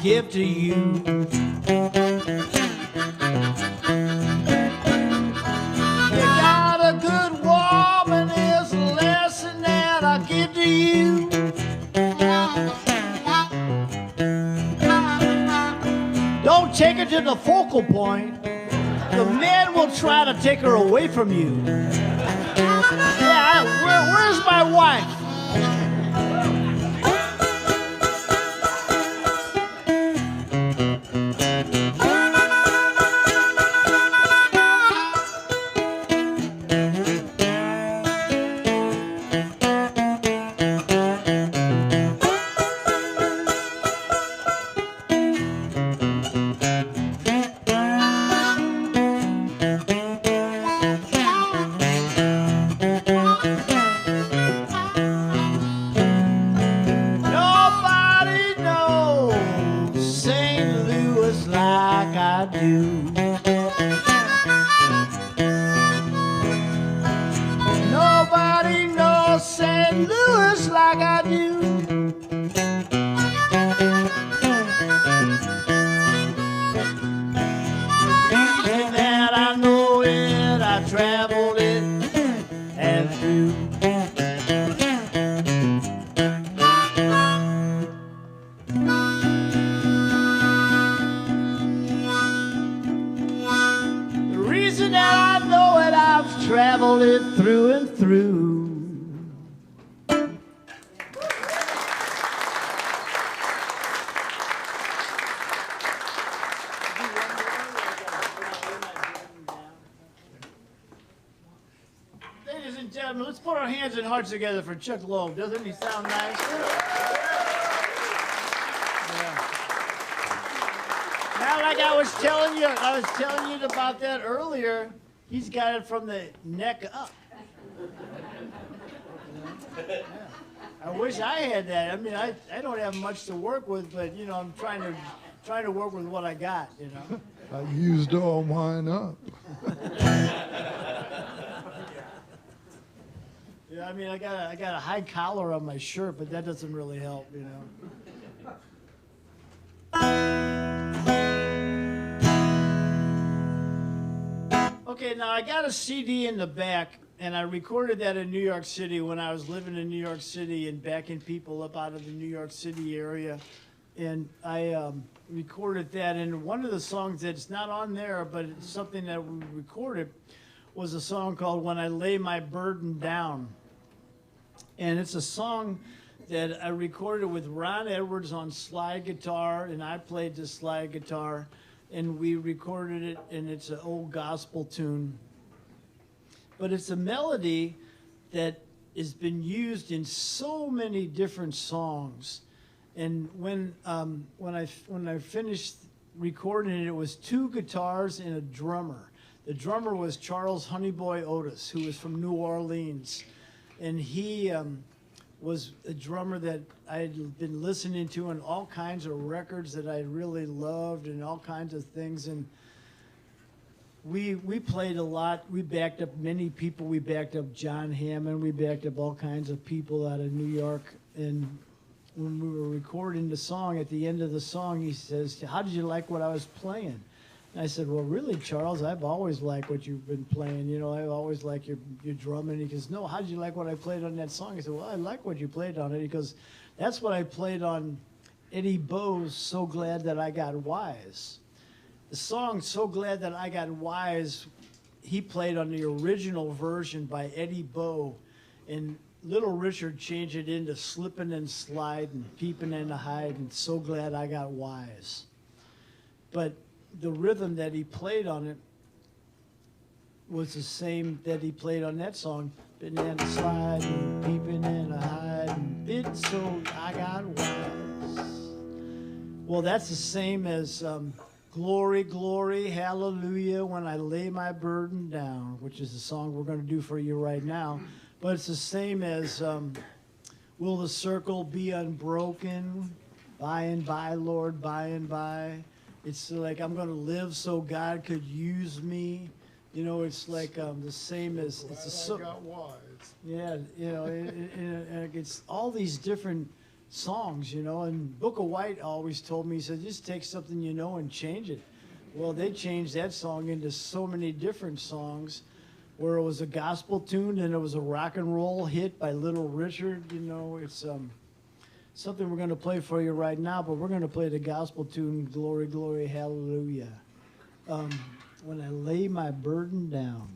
give to you. You got a good woman is a lesson that I give to you. Don't take her to the focal point. The man will try to take her away from you. Yeah, where's my wife? Nobody knows St. Louis like I do. And that I know it, I traveled it and through. The reason that I know it, I've traveled it through and through. Ladies and gentlemen, let's put our hands and hearts together for Chuck Loeb. Doesn't he sound nice? Yeah. Now, like I was telling you about that earlier. He's got it from the neck up. Yeah. I wish I had that. I mean, I don't have much to work with, but you know, I'm trying to work with what I got. You know. I used all mine up. Yeah, I mean, I got a high collar on my shirt, but that doesn't really help, you know. Okay, now I got a CD in the back, and I recorded that in New York City when I was living in New York City and backing people up out of the New York City area. And I recorded that, and one of the songs that's not on there, but it's something that we recorded, was a song called When I Lay My Burden Down. And it's a song that I recorded with Ron Edwards on slide guitar, and I played the slide guitar, and we recorded it, and it's an old gospel tune. But it's a melody that has been used in so many different songs. And when I finished recording it, it was two guitars and a drummer. The drummer was Charles Honeyboy Otis, who was from New Orleans. And he was a drummer that I had been listening to in all kinds of records that I really loved and all kinds of things. And we played a lot. We backed up many people. We backed up John Hammond. We backed up all kinds of people out of New York. And when we were recording the song, at the end of the song, he says, "How did you like what I was playing?" And I said, "Well, really, Charles, I've always liked what you've been playing. You know, I've always liked your drumming." He goes, "No, how did you like what I played on that song?" I said, "Well, I like what you played on it." He goes, "That's what I played on Eddie Bo's So Glad That I Got Wise." The song So Glad That I Got Wise, he played on the original version by Eddie Bo, and Little Richard changed it into Slippin' and Slidin', Peepin' and a Hidin', So Glad I Got Wise. But the rhythm that he played on it was the same that he played on that song. Been and a sliding, peeping and a hiding, bit so I got wise. Well, that's the same as Glory, Glory, Hallelujah, When I Lay My Burden Down, which is the song we're going to do for you right now. But it's the same as Will the Circle Be Unbroken, By and By, Lord, By and By. It's like I'm going to live so God could use me. You know, it's like the same as it's I got wise. yeah, you know, it's all these different songs, you know. And Bukka White always told me, he said, just take something you know and change it. Well, they changed that song into so many different songs, where it was a gospel tune and it was a rock and roll hit by Little Richard. You know, it's something we're going to play for you right now, but we're going to play the gospel tune, Glory, Glory, Hallelujah. When I lay my burden down.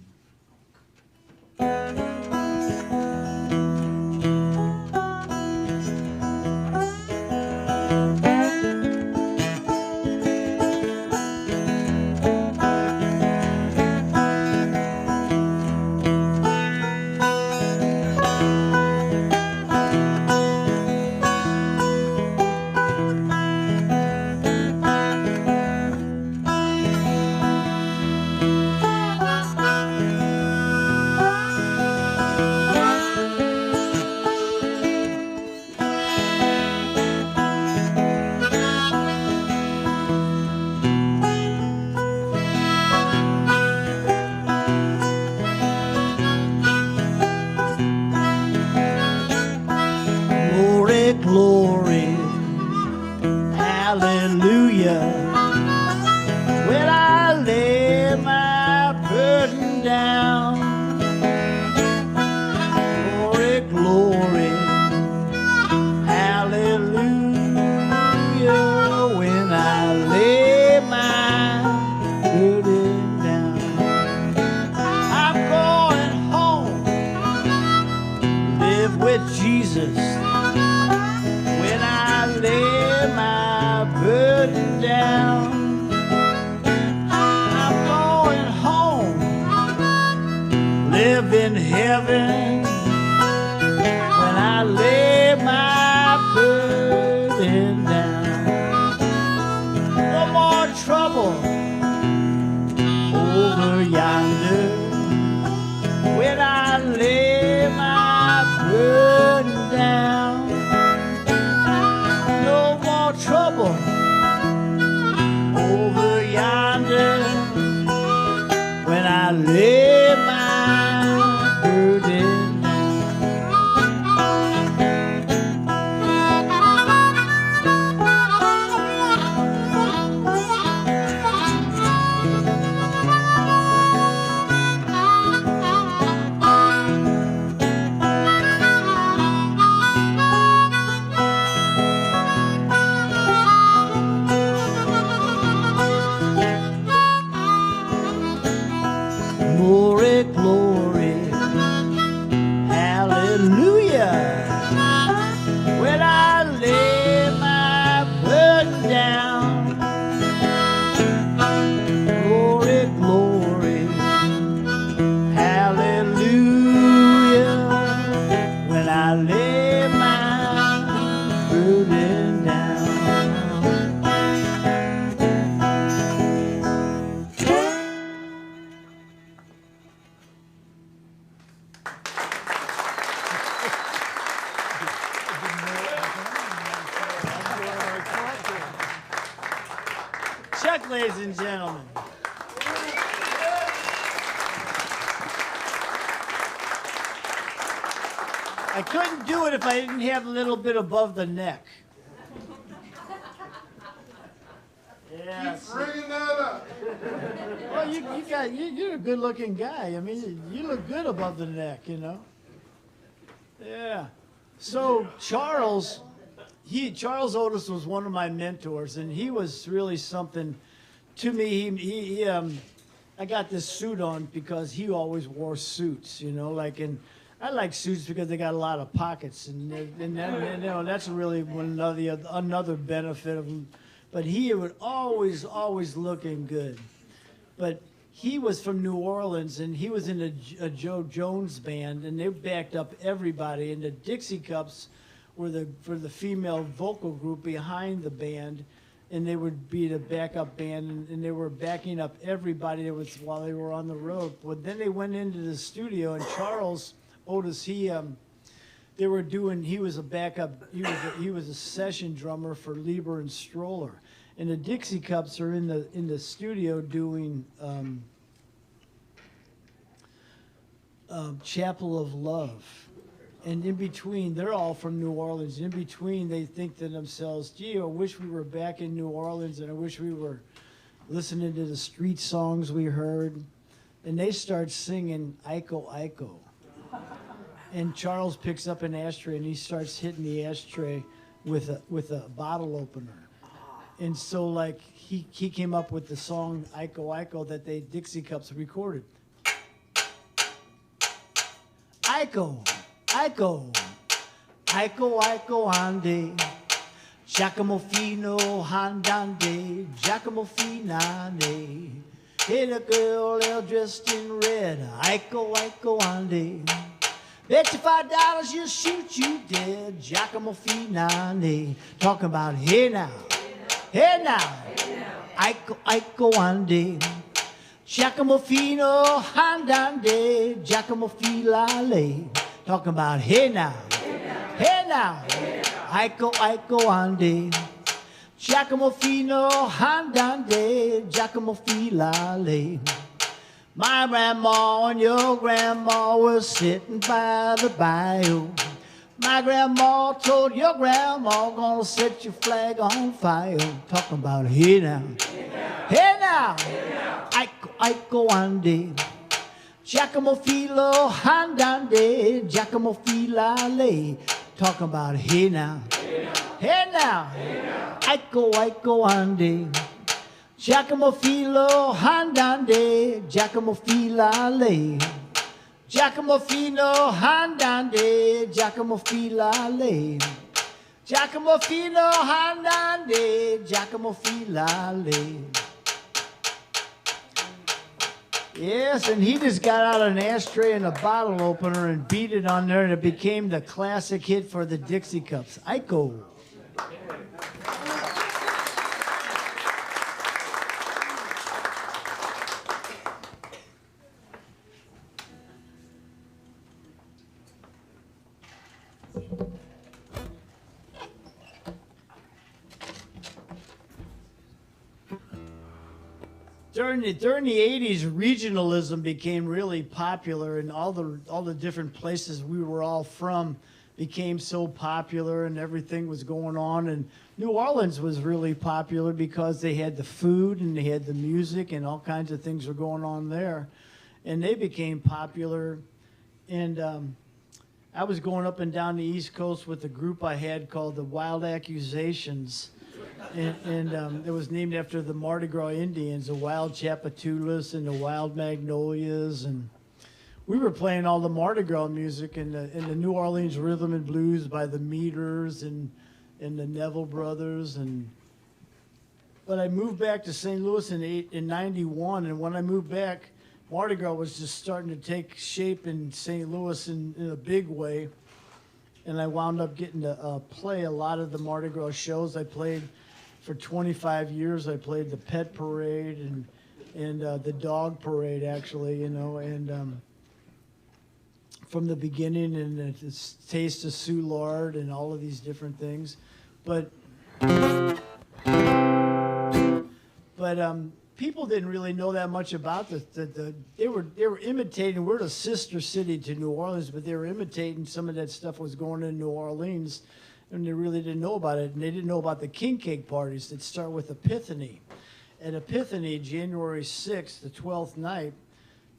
Glory, hallelujah. When I lay my burden down, glory, glory, hallelujah. When I lay my burden down, I'm going home, live with Jesus. Lay my burden down, I'm going home, live in heaven. When I lay my burden down, no more trouble over yonder. When I lay my burden down, trouble over yonder. When I lay my burden glory, glory, hallelujah. When I lay my burden down, glory, glory, hallelujah. When I lay my burden down. Chuck, ladies and gentlemen. I couldn't do it if I didn't have a little bit above the neck. Yeah. Keep bringing that up. Well, you're a good-looking guy. I mean, you look good above the neck, you know. Yeah. So Charles Otis was one of my mentors, and he was really something to me. I got this suit on because he always wore suits, you know, and I like suits because they got a lot of pockets, and that, you know, that's really another benefit of them. But he would always looking good. But he was from New Orleans, and he was in a Joe Jones band, and they backed up everybody, and the Dixie Cups for the female vocal group behind the band, and they would be the backup band, and they were backing up everybody while they were on the road. But then they went into the studio, and Charles Otis, he was a backup, he was a session drummer for Lieber and Stroller, and the Dixie Cups are in the studio doing Chapel of Love. And in between, they're all from New Orleans. In between, they think to themselves, gee, I wish we were back in New Orleans, and I wish we were listening to the street songs we heard. And they start singing Iko Iko. And Charles picks up an ashtray, and he starts hitting the ashtray with a bottle opener. And so, like, he came up with the song Iko Iko that they Dixie Cups recorded. Iko, Iko, Iko, Iko, Ande, Giacomo Fino, Handande, Giacomo Finane. Hey, the girl all dressed in red, Iko, Iko, Ande. Bet you $5 she'll shoot you dead, Giacomo Finane. Talking about hey now, hey now, Iko, Iko, Ande. Giacomo Fino, Handande, Giacomo Filale. Talking about hey now, hey now, Iko, Iko, Ande. Giacomo Fino, Handande, Giacomo Filale. My grandma and your grandma were sitting by the bayou. My grandma told your grandma, gonna set your flag on fire. Talking about hey now, hey now, Iko, Iko, Ande. Giacomo Filo, Handande, Giacomo Filale. Talking about hey now, hey now, Iko, Iko, Ande. Giacomo Filo, Handande, Giacomo Filale. Giacomo Fino, Handande, Giacomo Filale. Giacomo Fino, Handande, Giacomo Filale. Yes, and he just got out an ashtray and a bottle opener and beat it on there, and it became the classic hit for the Dixie Cups. Iko. During the 80s, regionalism became really popular, and all the different places we were all from became so popular, and everything was going on. And New Orleans was really popular because they had the food and they had the music, and all kinds of things were going on there. And they became popular. And I was going up and down the East Coast with a group I had called the Wild Accusations. And it was named after the Mardi Gras Indians, the Wild Chapatulas and the Wild Magnolias. And we were playing all the Mardi Gras music and the New Orleans rhythm and blues by the Meters and the Neville Brothers. But I moved back to St. Louis in 91, and when I moved back, Mardi Gras was just starting to take shape in St. Louis in a big way. And I wound up getting to play a lot of the Mardi Gras shows. I played for 25 years. I played the Pet Parade and the Dog Parade, actually, you know, and from the beginning, and the Taste of Soulard and all of these different things. But people didn't really know that much about they were imitating. We're the sister city to New Orleans, but they were imitating some of that stuff was going on in New Orleans, and they really didn't know about it. And they didn't know about the king cake parties that start with Epiphany. At Epiphany, January 6th, the 12th night,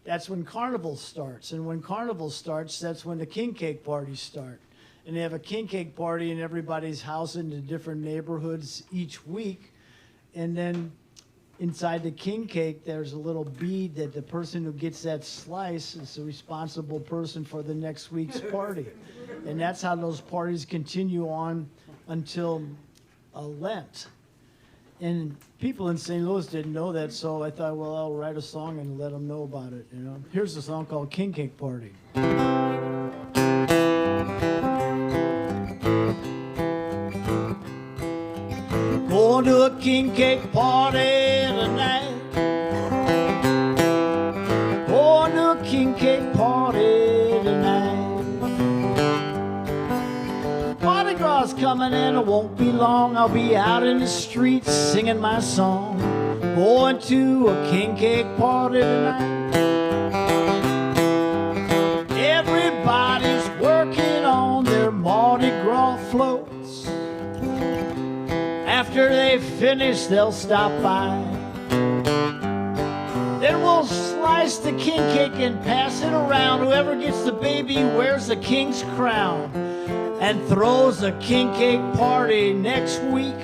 that's when Carnival starts. And when Carnival starts, that's when the king cake parties start. And they have a king cake party in everybody's house in the different neighborhoods each week. And then inside the king cake, there's a little bead that the person who gets that slice is the responsible person for the next week's party. And that's how those parties continue on until Lent. And people in St. Louis didn't know that, so I thought, well, I'll write a song and let them know about it, you know. Here's a song called King Cake Party. Going to a king cake party tonight. Going to a king cake party tonight. Mardi Gras coming and it won't be long. I'll be out in the streets singing my song. Going to a king cake party tonight. Everybody's working on finish, they'll stop by. Then we'll slice the king cake and pass it around. Whoever gets the baby wears the king's crown and throws a king cake party next week.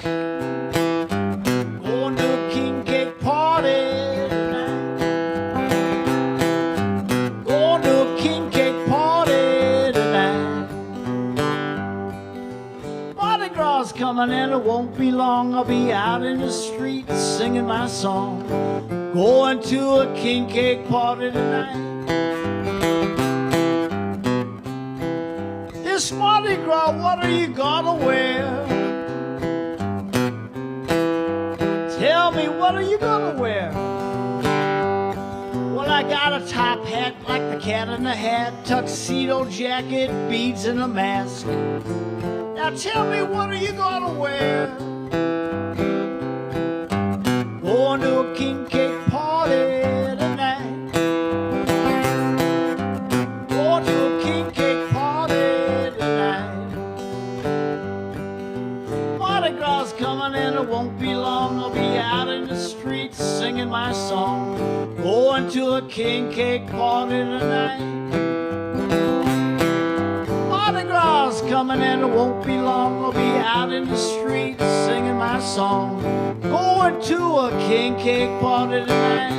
Going to a king cake party tonight. Going to a king cake party tonight. Mardi Gras is coming and it won't be long. I'll be out in the street singing my song. Going to a king cake party tonight. This Mardi Gras, what are you gonna wear? Tell me, what are you gonna wear? Well, I got a top hat like the cat in the hat, tuxedo jacket, beads and a mask. Now tell me, what are you gonna wear? Going to a king cake party tonight. Going to a king cake party tonight. Mardi Gras is coming and it won't be long. I'll be out in the streets singing my song. Going to a king cake party tonight. Mardi Gras is coming and it won't be long. I'll be out in the streets singing my song. Going to a king cake party tonight.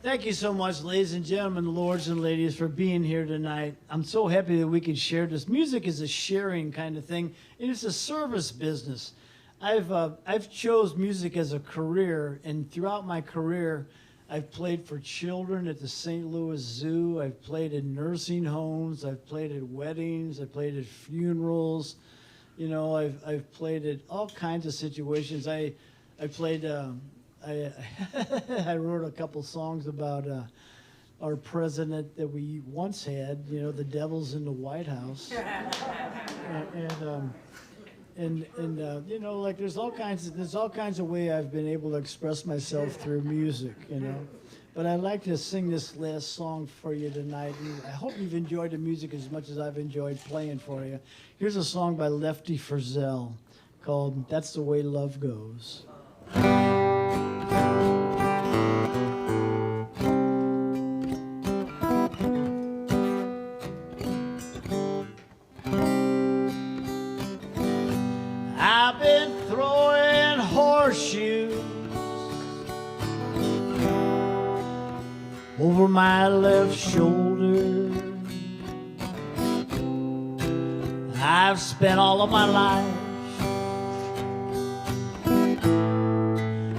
Thank you so much, ladies and gentlemen, lords and ladies, for being here tonight. I'm so happy that we can share this. Music is a sharing kind of thing, and it's a service business. I've chose music as a career, and throughout my career, I've played for children at the St. Louis Zoo. I've played in nursing homes. I've played at weddings. I've played at funerals. You know, I've played at all kinds of situations. I played. I wrote a couple songs about our president that we once had. You know, the devil's in the White House, and you know, like there's all kinds of way I've been able to express myself through music. You know, but I'd like to sing this last song for you tonight. And I hope you've enjoyed the music as much as I've enjoyed playing for you. Here's a song by Lefty Frizzell called "That's the Way Love Goes." I've been throwing horseshoes over my left shoulder. I've spent all of my life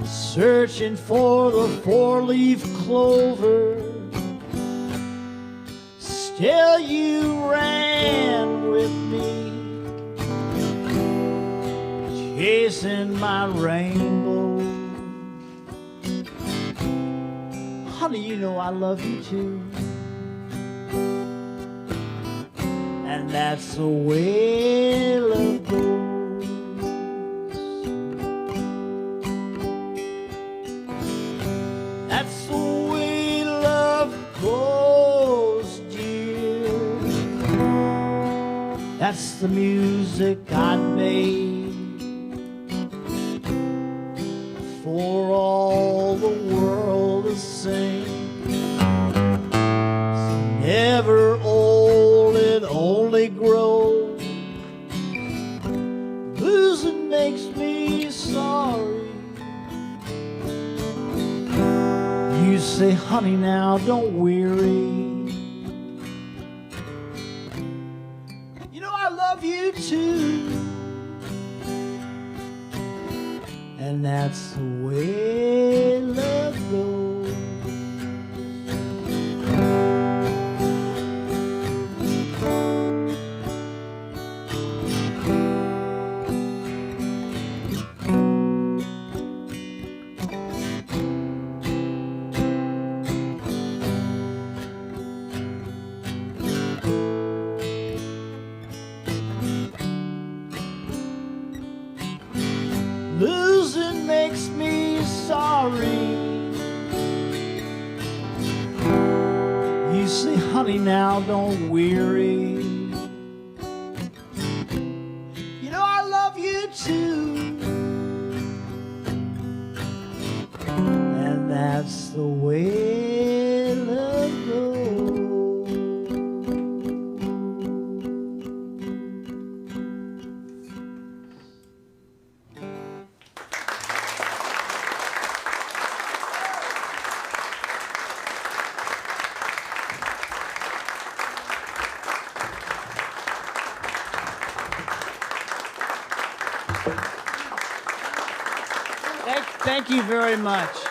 searching for the four-leaf clover. Still you ran with me, chasing my rainbow. Honey, you know I love you too, and that's the way love goes. That's the way love goes, dear. That's the music I made for all the world to sing. It's never old, it only grows. Losing makes me sorry. You say, honey, now don't weary. You know I love you too, and that's the way love goes. honey, now don't weary. You know I love you too, and that's the way love goes. Thank you very much.